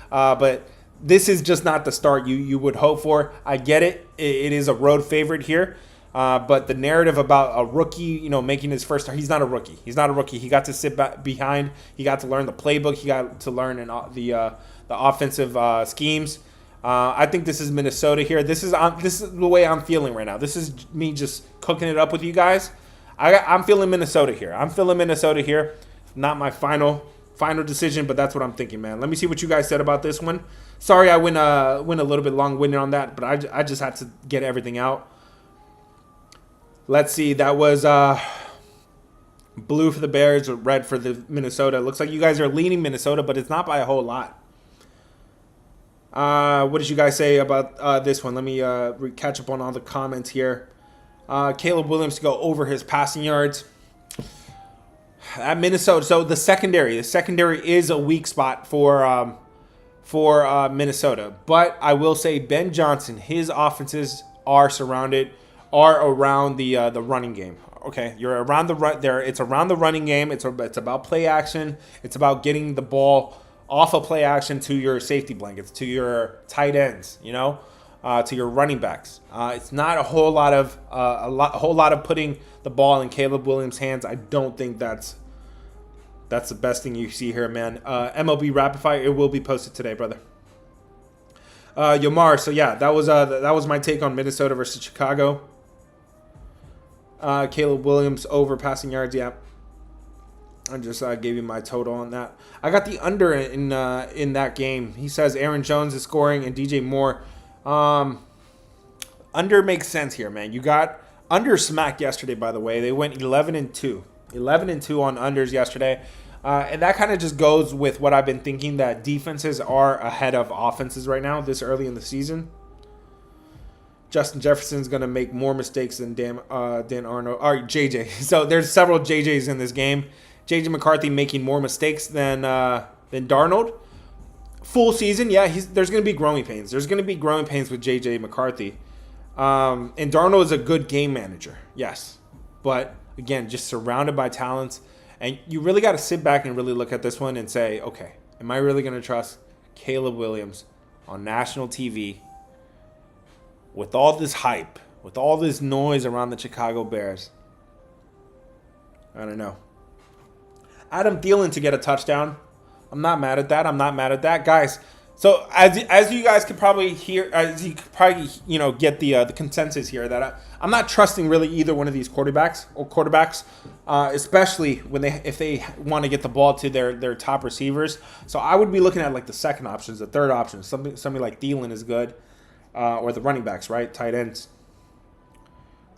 But this is just not the start you would hope for. I get it. It is a road favorite here. But the narrative about a rookie, making his first start, he's not a rookie. He's not a rookie. He got to sit back behind. He got to learn the playbook. He got to learn the offensive schemes. I think this is Minnesota here. This is the way I'm feeling right now. This is me just cooking it up with you guys. I'm feeling Minnesota here. Not my final decision, but that's what I'm thinking, man. Let me see what you guys said about this one. Sorry, I went a little bit long-winded on that, but I just had to get everything out. Let's see. That was blue for the Bears, red for the Minnesota. It looks like you guys are leaning Minnesota, but it's not by a whole lot. What did you guys say about this one? Let me catch up on all the comments here. Caleb Williams to go over his passing yards. At Minnesota, so the secondary is a weak spot for Minnesota. But I will say Ben Johnson, his offenses are around the running game. Okay, you're around the run there. It's around the running game. It's about play action. It's about getting the ball off of play action to your safety blankets, to your tight ends. To your running backs. It's not a whole lot of putting the ball in Caleb Williams' hands. I don't think that's the best thing you see here, man. MLB Rapid Fire, it will be posted today, brother. Yomar, so yeah, that was my take on Minnesota versus Chicago. Caleb Williams over passing yards, yeah. I just gave you my total on that. I got the under in that game. He says Aaron Jones is scoring and DJ Moore. Under makes sense here, man. You got under smacked yesterday, by the way. They went 11-2. 11-2 on unders yesterday. And that kind of just goes with what I've been thinking, that defenses are ahead of offenses right now this early in the season. Justin Jefferson's going to make more mistakes than Dan Arnold. Or JJ. So there's several JJs in this game. JJ McCarthy making more mistakes than Darnold. Full season, yeah, there's going to be growing pains. There's going to be growing pains with J.J. McCarthy. And Darnold is a good game manager, yes. But, again, just surrounded by talents. And you really got to sit back and really look at this one and say, okay, am I really going to trust Caleb Williams on national TV with all this hype, with all this noise around the Chicago Bears? I don't know. Adam Thielen to get a touchdown. I'm not mad at that. Guys. So as you guys could probably hear, as you could probably get the consensus here, that I'm not trusting really either one of these quarterbacks, especially if they want to get the ball to their top receivers. So I would be looking at like the second options, the third option. Somebody like Thielen is good, or the running backs, right? Tight ends.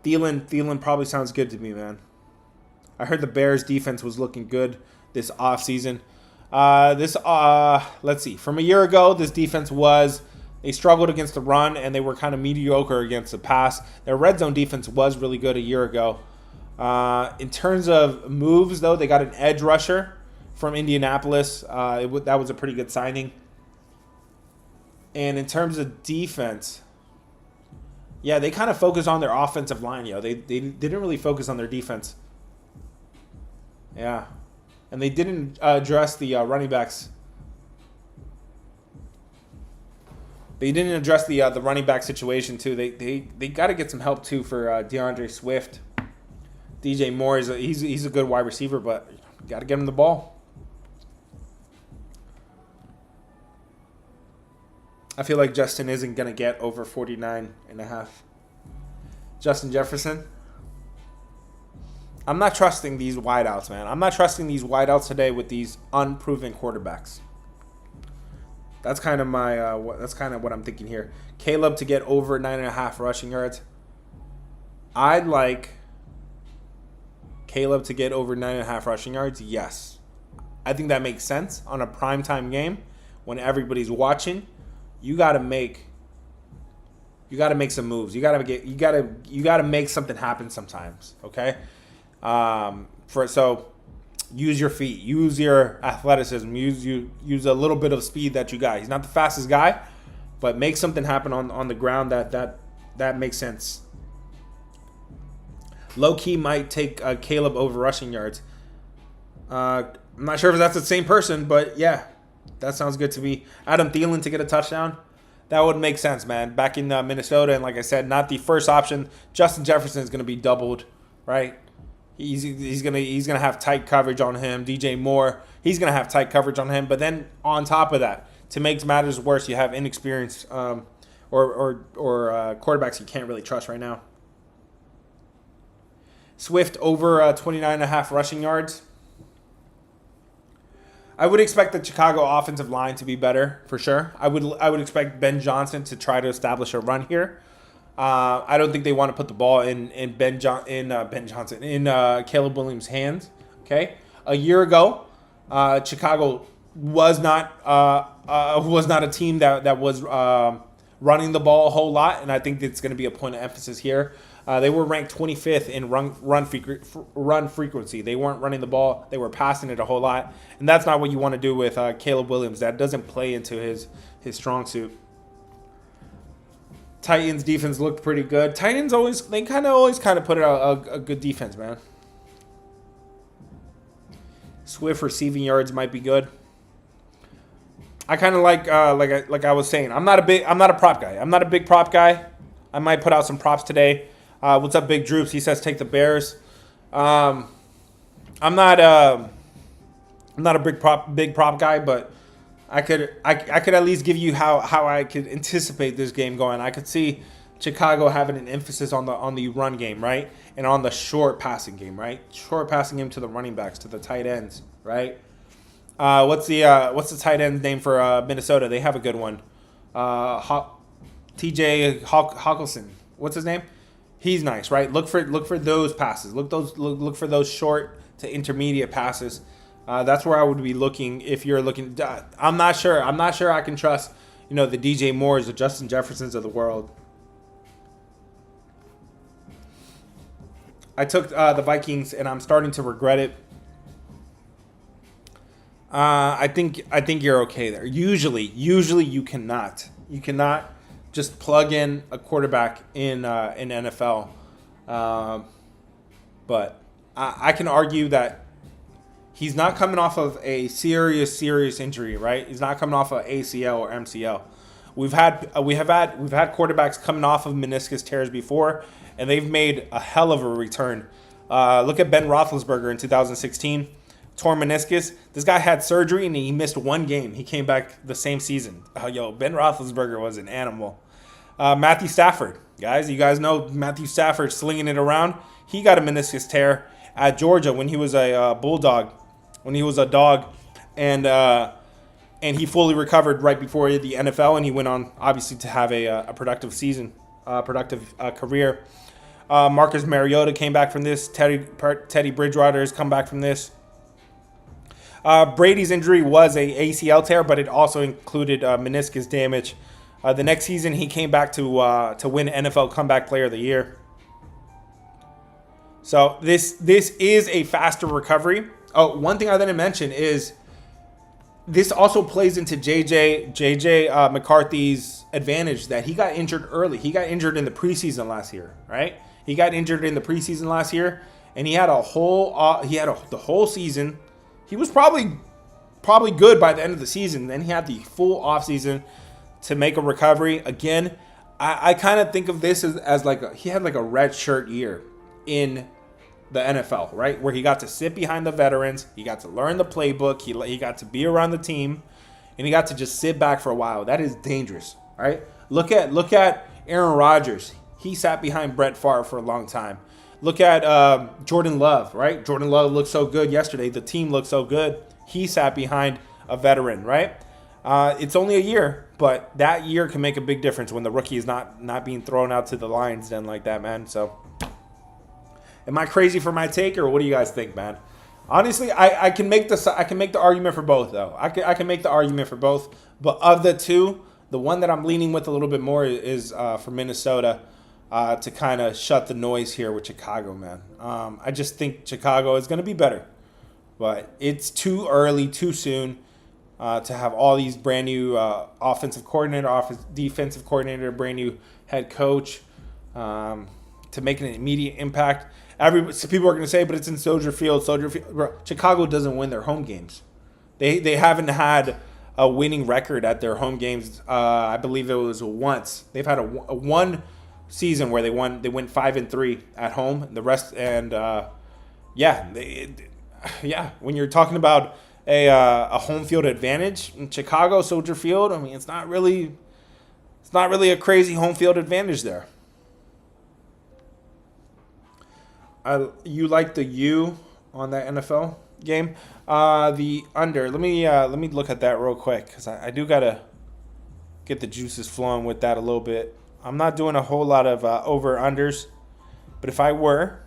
Thielen probably sounds good to me, man. I heard the Bears defense was looking good this offseason. Let's see. From a year ago, this defense they struggled against the run, and they were kind of mediocre against the pass. Their red zone defense was really good a year ago. In terms of moves, though, they got an edge rusher from Indianapolis. That was a pretty good signing. And in terms of defense, yeah, they kind of focused on their offensive line. They didn't really focus on their defense. Yeah. And they didn't address the running backs. They didn't address the running back situation too. They got to get some help too for DeAndre Swift. DJ Moore he's a good wide receiver, but you got to get him the ball. I feel like Justin isn't gonna get over 49.5. Justin Jefferson. I'm not trusting these wideouts, man. I'm not trusting these wideouts today with these unproven quarterbacks. That's kind of what I'm thinking here. Caleb to get over 9.5 rushing yards. I'd like Caleb to get over 9.5 rushing yards. Yes, I think that makes sense on a primetime game when everybody's watching. You gotta make some moves. You gotta make something happen sometimes. Okay. So use your feet, use your athleticism, use a little bit of speed that you got. He's not the fastest guy, but make something happen on the ground that makes sense. Low key might take Caleb over rushing yards. I'm not sure if that's the same person, but yeah, That sounds good to me. Adam Thielen to get a touchdown. That would make sense, man. Back in Minnesota, and like I said, not the first option. Justin Jefferson is going to be doubled, right? He's gonna have tight coverage on him. DJ Moore, he's gonna have tight coverage on him. But then on top of that, to make matters worse, you have inexperienced or quarterbacks you can't really trust right now. Swift over 29.5 rushing yards. I would expect the Chicago offensive line to be better for sure. I would expect Ben Johnson to try to establish a run here. I don't think they want to put the ball in Caleb Williams' hands. Okay, a year ago, Chicago was not a team that was running the ball a whole lot, and I think it's going to be a point of emphasis here. They were ranked 25th in run frequency. They weren't running the ball; they were passing it a whole lot, and that's not what you want to do with Caleb Williams. That doesn't play into his strong suit. Titans defense looked pretty good. Titans always kind of put out a good defense, man. Swift receiving yards might be good. I kind of like I was saying. I'm not a prop guy. I'm not a big prop guy. I might put out some props today. What's up, Big Droops? He says take the Bears. I'm not a big prop guy, but I could at least give you how I could anticipate this game going. I could see Chicago having an emphasis on the run game, right, and on the short passing game, right, short passing game to the running backs, to the tight ends, right. What's the tight end name for Minnesota? They have a good one. T.J. Hawkinson. What's his name? He's nice, right? Look for those passes. Look for those short to intermediate passes. That's where I would be looking if you're looking. I'm not sure I can trust, the DJ Moores, the Justin Jeffersons of the world. I took the Vikings, and I'm starting to regret it. I think you're okay there. Usually you cannot just plug in a quarterback in NFL. But I can argue that he's not coming off of a serious injury, right? He's not coming off of ACL or MCL. We have had quarterbacks coming off of meniscus tears before, and they've made a hell of a return. Look at Ben Roethlisberger in 2016. Torn meniscus. This guy had surgery and he missed one game. He came back the same season. Ben Roethlisberger was an animal. Matthew Stafford. Guys, you guys know Matthew Stafford slinging it around. He got a meniscus tear at Georgia when he was a bulldog, when he was a dog. And he fully recovered right before the NFL, and he went on, obviously, to have a productive season, productive career. Marcus Mariota came back from this. Teddy Bridgewater has come back from this. Brady's injury was a ACL tear, but it also included meniscus damage. The next season, he came back to win NFL Comeback Player of the Year. So this is a faster recovery. Oh, one thing I didn't mention is this also plays into JJ McCarthy's advantage that he got injured early. He got injured in the preseason last year, right? He got injured in the preseason last year, and he had the whole season. He was probably good by the end of the season. Then he had the full offseason to make a recovery. Again, I kind of think of this as he had a red shirt year in the NFL, right? Where he got to sit behind the veterans. He got to learn the playbook. He got to be around the team, and he got to just sit back for a while. That is dangerous, right? Look at Aaron Rodgers. He sat behind Brett Favre for a long time. Look at Jordan Love, right? Jordan Love looked so good yesterday. The team looked so good. He sat behind a veteran, right? It's only a year, but that year can make a big difference when the rookie is not being thrown out to the lion's den like that, man. So, am I crazy for my take, or what do you guys think, man? Honestly, I can make the argument for both, though. I can make the argument for both, but of the two, the one that I'm leaning with a little bit more is for Minnesota. To kind of shut the noise here with Chicago, man. I just think Chicago is going to be better. But it's too early, too soon to have all these brand new offensive coordinator, defensive coordinator, brand new head coach to make an immediate impact. So people are going to say, but it's in Soldier Field. Chicago doesn't win their home games. They haven't had a winning record at their home games. I believe it was once. They've had a one season where they went 5-3 at home. The rest and yeah, when you're talking about a home field advantage in Chicago, Soldier Field, I mean it's not really a crazy home field advantage there. You like the U on that NFL game? The under. Let me look at that real quick because I do gotta get the juices flowing with that a little bit. I'm not doing a whole lot of over unders, but if I were,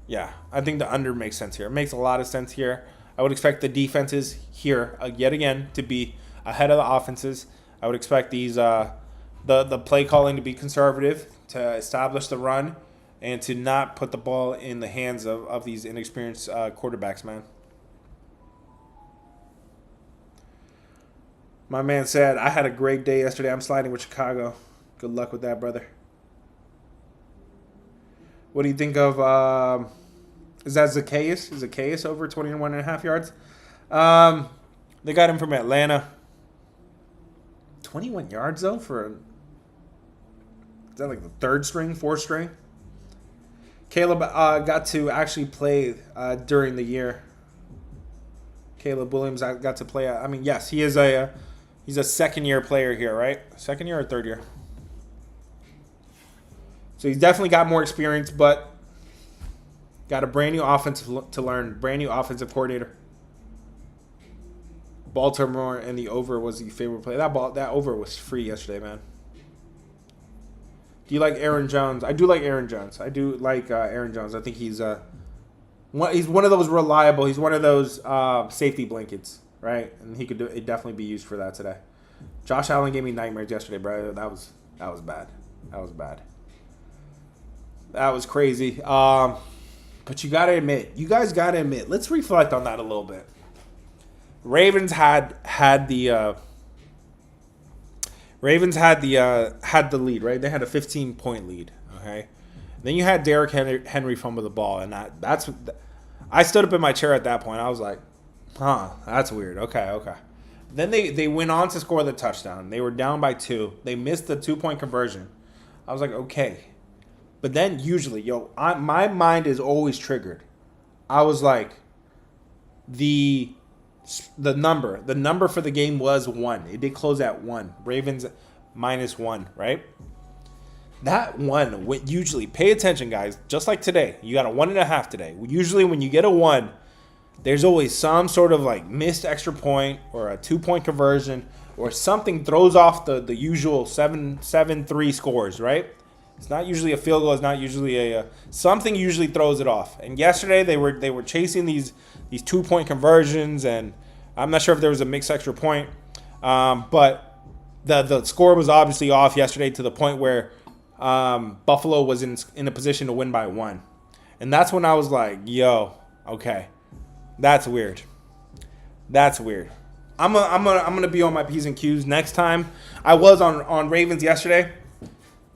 yeah, I think the under makes sense here. It makes a lot of sense here. I would expect the defenses here yet again to be ahead of the offenses. I would expect these the play calling to be conservative, to establish the run, and to not put the ball in the hands of these inexperienced quarterbacks, man. My man said, I had a great day yesterday. I'm sliding with Chicago. Good luck with that, brother. What do you think of, is that Zacchaeus? Is Zacchaeus over 21.5 yards? They got him from Atlanta. 21 yards, though, is that like the third string, fourth string? Caleb got to actually play during the year. Caleb Williams got to play. I mean, yes, he's a second-year player here, right? Second year or third year? So he's definitely got more experience, but got a brand new offense to learn, brand new offensive coordinator. Baltimore and the over was the favorite play. That over was free yesterday, man. Do you like Aaron Jones? I do like Aaron Jones. I do like Aaron Jones. I think he's one of those reliable. He's one of those safety blankets, right? And he could definitely be used for that today. Josh Allen gave me nightmares yesterday, bro. That was bad. That was bad. That was crazy. But you guys gotta admit. Let's reflect on that a little bit. Ravens had the lead, right? They had a 15-point lead. Okay, then you had Derrick Henry fumble the ball, and I stood up in my chair at that point. I was like, that's weird. Okay. Then they went on to score the touchdown. They were down by 2. They missed the 2-point conversion. I was like, okay, but then usually, my mind is always triggered. I was like, the number for the game was 1. It did close at 1. Ravens -1, right? That 1, usually, pay attention, guys. Just like today, you got a 1.5 today. Usually when you get a 1, there's always some sort of like missed extra point or a 2-point conversion or something throws off the usual 7-3 scores, right? It's not usually a field goal. It's not usually something usually throws it off. And yesterday they were chasing these 2-point conversions, and I'm not sure if there was a mixed extra point, but the score was obviously off yesterday to the point where Buffalo was in a position to win by 1, and that's when I was like, "Yo, okay, that's weird. That's weird." I'm gonna be on my P's and Q's next time. I was on Ravens yesterday,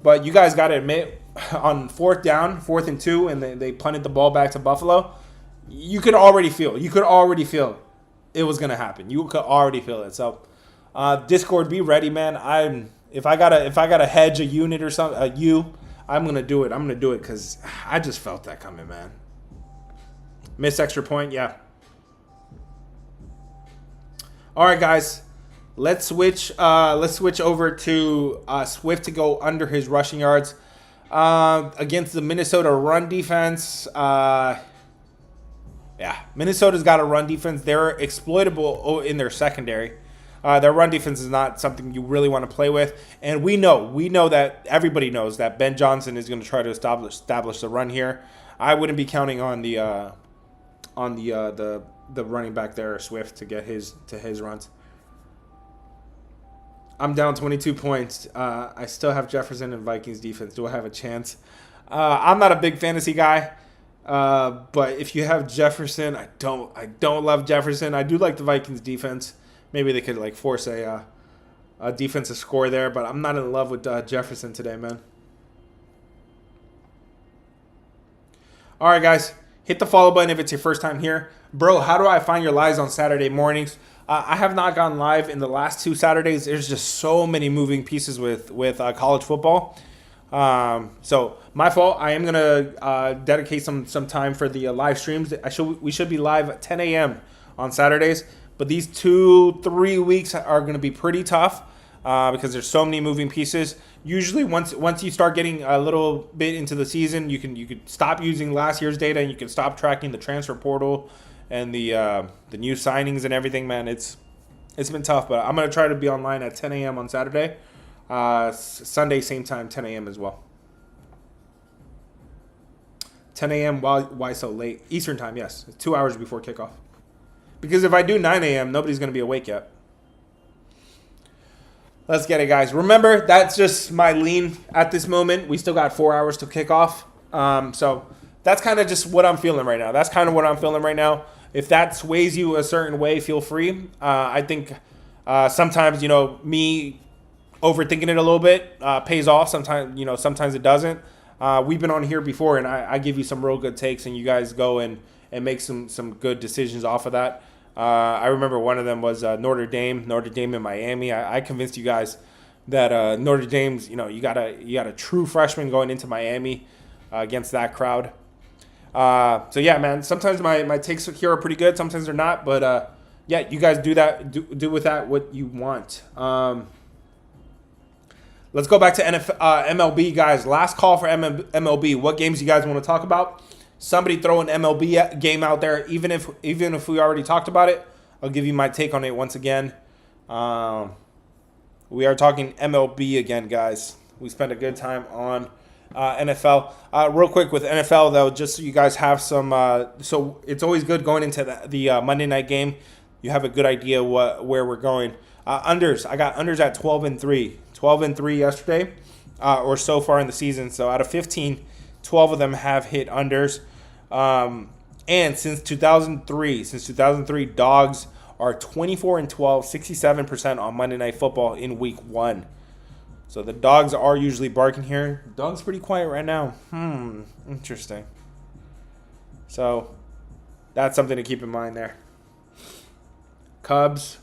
but you guys got to admit, on 4th and 2, and they punted the ball back to Buffalo. You could already feel it was gonna happen. You could already feel it. So, Discord, be ready, man. If I gotta hedge a unit or something, I'm gonna do it. I'm gonna do it because I just felt that coming, man. Missed extra point, yeah. All right, guys, let's switch over to Swift to go under his rushing yards against the Minnesota run defense. Yeah, Minnesota's got a run defense. They're exploitable in their secondary. Their run defense is not something you really want to play with, and we know that everybody knows that Ben Johnson is going to try to establish the run here. I wouldn't be counting on the running back there, Swift, to get his runs. I'm down 22 points. I still have Jefferson and Vikings defense. Do I have a chance? I'm not a big fantasy guy. But if you have Jefferson, I don't love Jefferson. I do like the Vikings defense. Maybe they could like force a defensive score there, but I'm not in love with Jefferson today, man. All right, guys. Hit the follow button if it's your first time here. Bro, how do I find your lives on Saturday mornings? I have not gone live in the last 2 Saturdays. There's just so many moving pieces with college football. So my fault. I am gonna dedicate some time for the live streams. We should be live at 10 a.m. on Saturdays. But these 2-3 weeks are gonna be pretty tough because there's so many moving pieces. Usually, once you start getting a little bit into the season, you can stop using last year's data and you can stop tracking the transfer portal and the new signings and everything. Man, it's been tough, but I'm gonna try to be online at 10 a.m. on Saturday. Sunday, same time, 10 a.m. as well. 10 a.m. Why so late? Eastern time, yes. 2 hours before kickoff. Because if I do 9 a.m., nobody's going to be awake yet. Let's get it, guys. Remember, that's just my lean at this moment. We still got 4 hours to kick off. So that's kind of just what I'm feeling right now. If that sways you a certain way, feel free. I think sometimes, me overthinking it a little bit pays off. Sometimes it doesn't. We've been on here before, and I give you some real good takes, and you guys go and make some good decisions off of that. I remember one of them was Notre Dame in Miami. I convinced you guys that Notre Dame's, you got a true freshman going into Miami against that crowd. So yeah, man. Sometimes my takes here are pretty good. Sometimes they're not, but yeah, you guys do that. Do with that what you want. Let's go back to MLB, guys. Last call for MLB. What games you guys want to talk about? Somebody throw an MLB game out there, even if we already talked about it. I'll give you my take on it once again. We are talking MLB again, guys. We spent a good time on NFL. Real quick with NFL, though, just so you guys have some. So it's always good going into the Monday night game. You have a good idea where we're going. Unders. I got unders at 12-3. 12-3 yesterday, or so far in the season. So out of 15, 12 of them have hit unders. And since 2003, dogs are 24-12, 67% on Monday Night Football in Week 1. So the dogs are usually barking here. Dog's pretty quiet right now. Interesting. So that's something to keep in mind there. Cubs,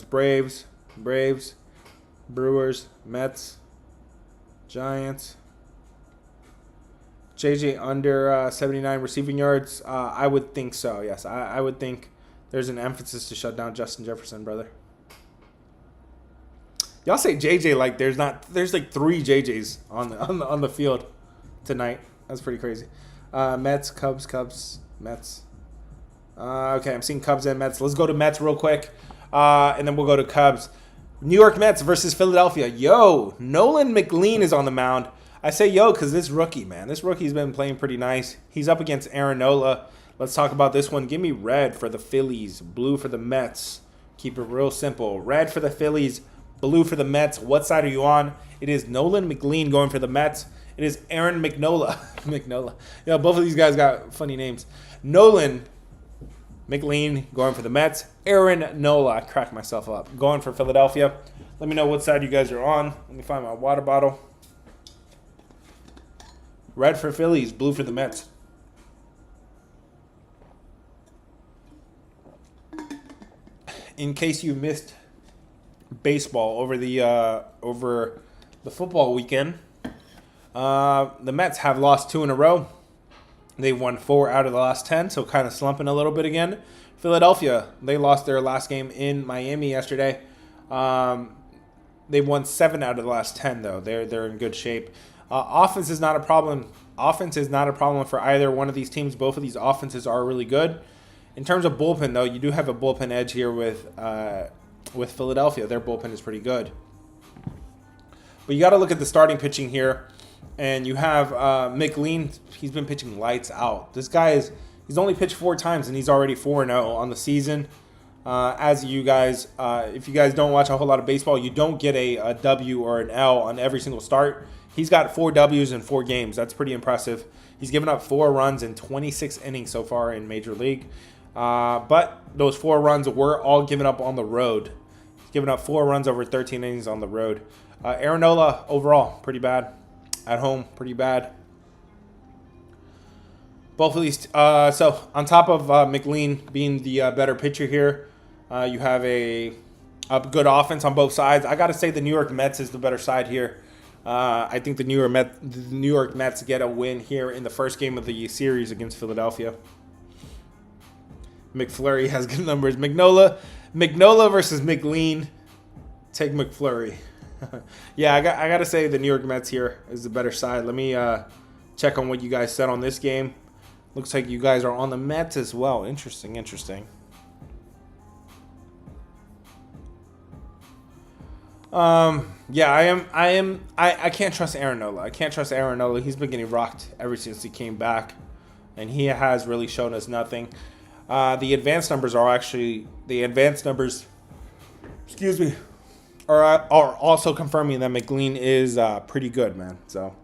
Braves, Brewers, Mets, Giants. JJ under 79 receiving yards. I would think so, yes. I would think there's an emphasis to shut down Justin Jefferson, brother. Y'all say JJ like there's like 3 JJs on the field tonight. That's pretty crazy. Mets, Cubs, Mets. Okay, I'm seeing Cubs and Mets. Let's go to Mets real quick, and then we'll go to Cubs. New York Mets versus Philadelphia. Yo, Nolan McLean is on the mound. I say yo because this rookie, man. This rookie's been playing pretty nice. He's up against Aaron Nola. Let's talk about this one. Give me red for the Phillies, blue for the Mets. Keep it real simple. Red for the Phillies, blue for the Mets. What side are you on? It is Nolan McLean going for the Mets. It is Aaron McNola. McNola. Yeah, both of these guys got funny names. Nolan McLean going for the Mets. Aaron Nola, I cracked myself up, going for Philadelphia. Let me know what side you guys are on. Let me find my water bottle. Red for Phillies, blue for the Mets. In case you missed baseball over the football weekend, the Mets have lost 2 in a row. They've won 4 out of the last 10, so kind of slumping a little bit again. Philadelphia, they lost their last game in Miami yesterday. They've won 7 out of the last 10, though. They're in good shape. Offense is not a problem. Offense is not a problem for either one of these teams. Both of these offenses are really good. In terms of bullpen, though, you do have a bullpen edge here with Philadelphia. Their bullpen is pretty good. But you got to look at the starting pitching here. And you have McLean. He's been pitching lights out. This guy he's only pitched 4 times, and he's already 4-0 on the season. As you guys, if you guys don't watch a whole lot of baseball, you don't get a W or an L on every single start. He's got 4 W's in 4 games. That's pretty impressive. He's given up 4 runs in 26 innings so far in Major League. But those 4 runs were all given up on the road. He's given up 4 runs over 13 innings on the road. Aaron Nola, overall, pretty bad. At home, pretty bad. Both of these. So on top of McLean being the better pitcher here, you have a good offense on both sides. I got to say the New York Mets is the better side here. I think the New York Mets get a win here in the first game of the series against Philadelphia. McFlurry has good numbers. Magnola versus McLean. Take McFlurry. Yeah, I got to say the New York Mets here is the better side. Let me check on what you guys said on this game. Looks like you guys are on the Mets as well. Interesting. Yeah, I can't trust Aaron Nola. He's been getting rocked ever since he came back, and he has really shown us nothing. The advanced numbers, excuse me, are also confirming that McLean is pretty good, man. So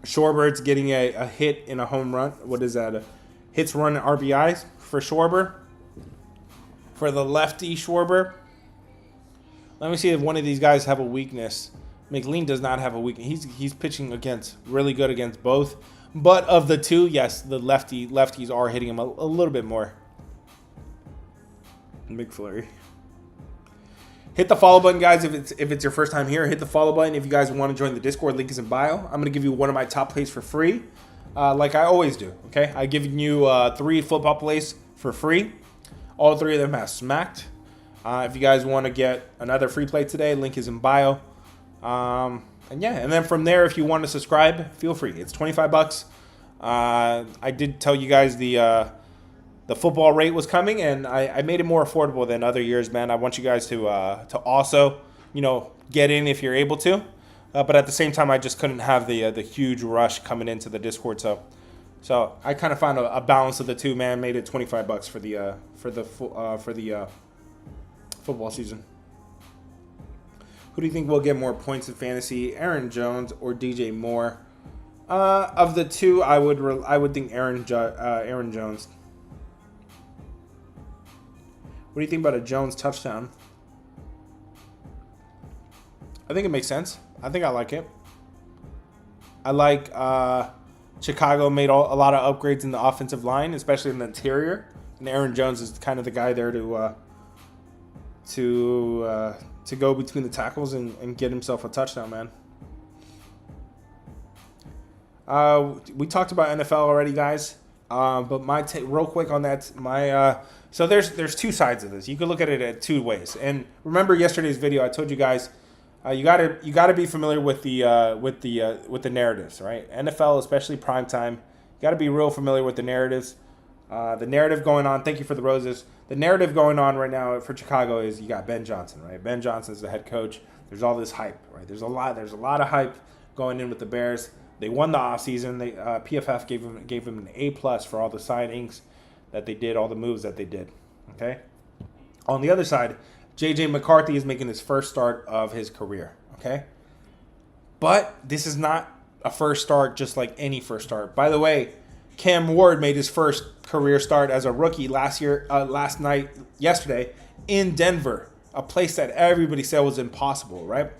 Schwarber's getting a hit in a home run. What is that? Hits, run, and RBIs for Schwarber. For the lefty Schwarber. Let me see if one of these guys have a weakness. McLean does not have a weakness. He's pitching really good against both. But of the two, yes, the lefties are hitting him a little bit more. McFlurry. Hit the follow button, guys, if it's your first time here. Hit the follow button if you guys want to join the Discord. Link is in bio. I'm going to give you one of my top plays for free, like I always do, okay? I've given you 3 football plays for free. All 3 of them have smacked. If you guys want to get another free play today, link is in bio. And then from there, if you want to subscribe, feel free. It's $25. I did tell you guys the football rate was coming, and I made it more affordable than other years, man. I want you guys to also, get in if you're able to. But at the same time, I just couldn't have the huge rush coming into the Discord. So I kind of found a balance of the two, man. Made it $25 for the football season. Who do you think will get more points in fantasy, Aaron Jones or DJ Moore? Of the two, I would think Aaron Jones. What do you think about a Jones touchdown? I think it makes sense. I think I like it. I like Chicago made a lot of upgrades in the offensive line, especially in the interior. And Aaron Jones is kind of the guy there to go between the tackles and get himself a touchdown, man. We talked about NFL already, guys. But my take, real quick on that, so there's two sides of this. You could look at it at two ways. And remember yesterday's video, I told you guys, you gotta be familiar with the narratives, right? NFL, especially primetime, you gotta be real familiar with the narratives. The narrative going on. Thank you for the roses. The narrative going on right now for Chicago is you got Ben Johnson, right? Ben Johnson's the head coach. There's all this hype, right? There's a lot of hype going in with the Bears. They won the offseason. PFF gave him an A+ for all the signings that they did, all the moves that they did. Okay. On the other side, JJ McCarthy is making his first start of his career. Okay. But this is not a first start just like any first start. By the way, Cam Ward made his first career start as a rookie yesterday in Denver, a place that everybody said was impossible, right?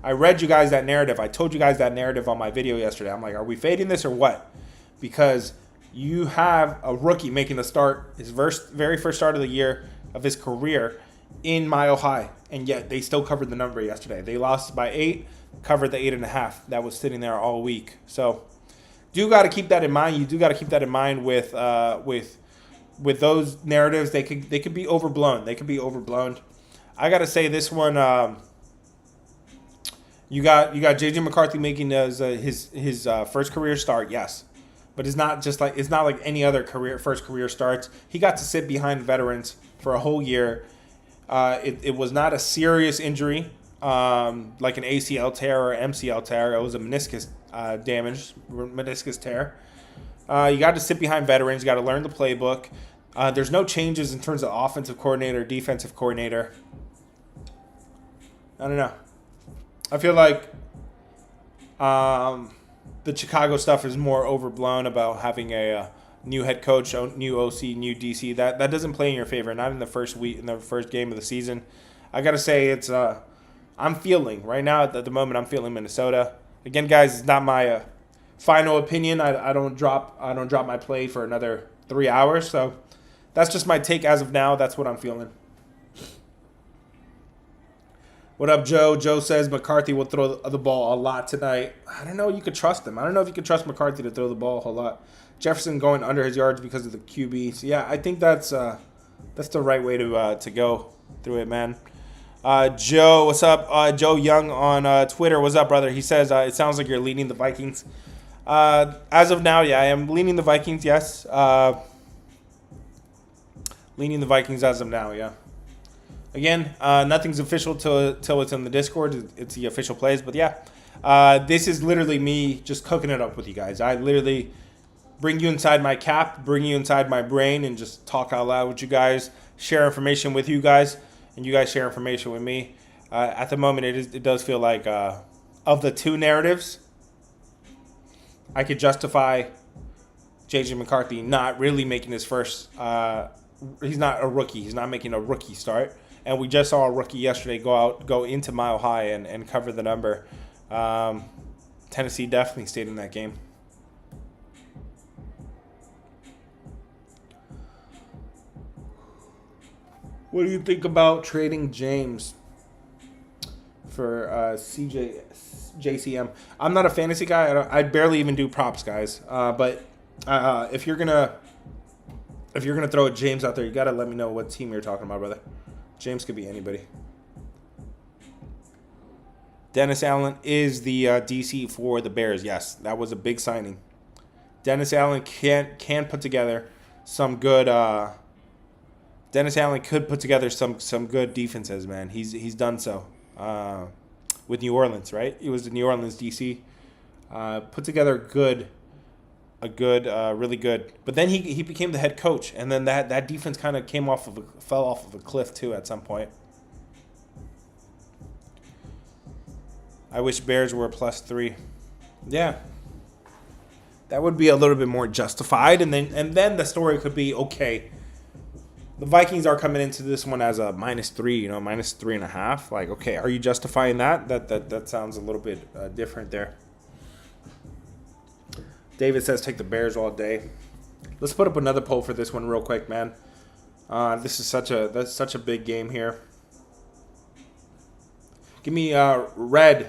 I read you guys that narrative. I told you guys that narrative on my video yesterday. I'm like, are we fading this or what? Because you have a rookie making the start, his very first start of the year of his career in Mile High, and yet they still covered the number yesterday. They lost by 8, covered the 8.5 that was sitting there all week. So do got to keep that in mind. You do got to keep that in mind with those narratives. They could be overblown. I got to say this one. You got JJ McCarthy making his first career start, yes, but it's not like any other first career starts. He got to sit behind veterans for a whole year. It was not a serious injury like an ACL tear or MCL tear. It was a meniscus tear. You got to sit behind veterans. You got to learn the playbook. There's no changes in terms of offensive coordinator, defensive coordinator. I don't know. I feel like the Chicago stuff is more overblown about having a new head coach, new OC, new DC. That doesn't play in your favor. Not in the first week, in the first game of the season. I gotta say it's. I'm feeling right now at the moment. I'm feeling Minnesota. Again, guys, it's final opinion. I don't drop my play for another 3 hours. So that's just my take as of now. That's what I'm feeling. What up, Joe? Joe says McCarthy will throw the ball a lot tonight. I don't know. You could trust him. I don't know if you could trust McCarthy to throw the ball a whole lot. Jefferson going under his yards because of the QB. So yeah, I think that's the right way to go through it, man. Joe, what's up? Joe Young on Twitter. What's up, brother? He says it sounds like you're leaning the Vikings. As of now, yeah, I am leaning the Vikings. Yes, leaning the Vikings as of now. Yeah. Again, nothing's official till it's in the Discord. It's the official plays, but yeah, this is literally me just cooking it up with you guys. I literally bring you inside my cap, bring you inside my brain, and just talk out loud with you guys, share information with you guys, and you guys share information with me. At the moment, it does feel like of the two narratives, I could justify J.J. McCarthy not really making his first. He's not a rookie. He's not making a rookie start. And we just saw a rookie yesterday go into Mile High and cover the number. Tennessee definitely stayed in that game. What do you think about trading James for JCM? I'm not a fantasy guy. I barely even do props, guys. But if you're gonna throw a James out there, you gotta let me know what team you're talking about, brother. James could be anybody. Dennis Allen is the DC for the Bears. Yes, that was a big signing. Dennis Allen can put together some good. Dennis Allen could put together some good defenses, man. He's done so with New Orleans, right? He was the New Orleans DC. Put together really good. But then he became the head coach, and then that defense kind of fell off of a cliff too at some point. I wish Bears were +3. Yeah, that would be a little bit more justified, and then the story could be okay. The Vikings are coming into this one as a -3, -3.5. Like, okay, are you justifying that? That sounds a little bit different there. David says take the Bears all day. Let's put up another poll for this one real quick, man. This is such a big game here. Give me red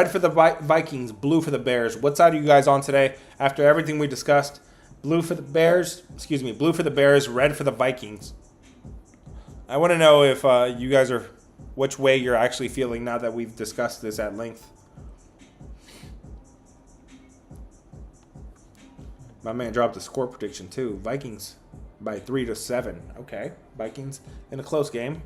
for the Vikings, blue for the Bears. What side are you guys on today? After everything we discussed, blue for the Bears, red for the Vikings. I want to know if you guys are, which way you're actually feeling now that we've discussed this at length. My man dropped a score prediction too. Vikings by 3-7. Okay, Vikings in a close game.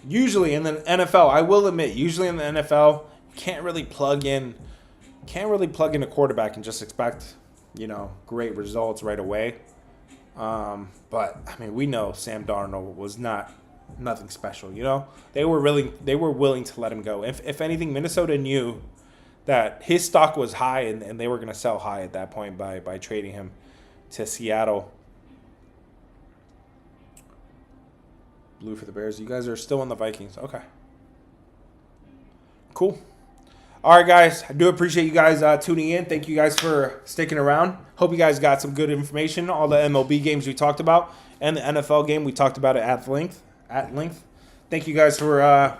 Usually in the NFL, I will admit, usually in the NFL, you can't really plug in a quarterback and just expect, great results right away. But I mean, we know Sam Darnold was nothing special. They were willing to let him go. If anything, Minnesota knew that his stock was high, and they were going to sell high at that point by trading him to Seattle. Blue for the Bears. You guys are still on the Vikings. Okay. Cool. All right, guys. I do appreciate you guys tuning in. Thank you guys for sticking around. Hope you guys got some good information. All the MLB games we talked about and the NFL game, we talked about it at length. Thank you guys for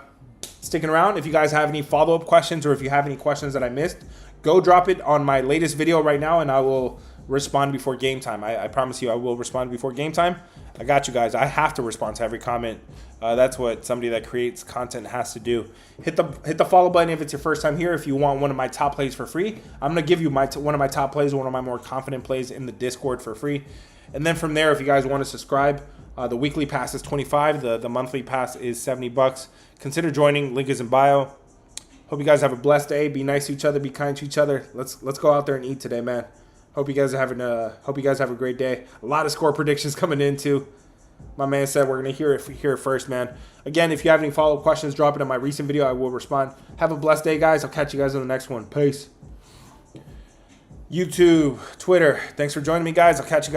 sticking around. If you guys have any follow-up questions, or if you have any questions that I missed, go drop it on my latest video right now, and I will respond before game time. I promise you I will respond before game time. I got you guys. I have to respond to every comment. That's what somebody that creates content has to do. Hit the follow button if it's your first time here. If you want one of my top plays for free, I'm going to give you one of my top plays, one of my more confident plays in the Discord for free. And then from there, if you guys want to subscribe, the weekly pass is $25. The monthly pass is $70. Consider joining. Link is in bio. Hope you guys have a blessed day. Be nice to each other. Be kind to each other. Let's go out there and eat today, man. Hope you guys have a great day. A lot of score predictions coming in too. My man said we're gonna hear it first, man. Again, if you have any follow-up questions, drop it in my recent video. I will respond. Have a blessed day, guys. I'll catch you guys on the next one. Peace. YouTube, Twitter. Thanks for joining me, guys. I'll catch you guys.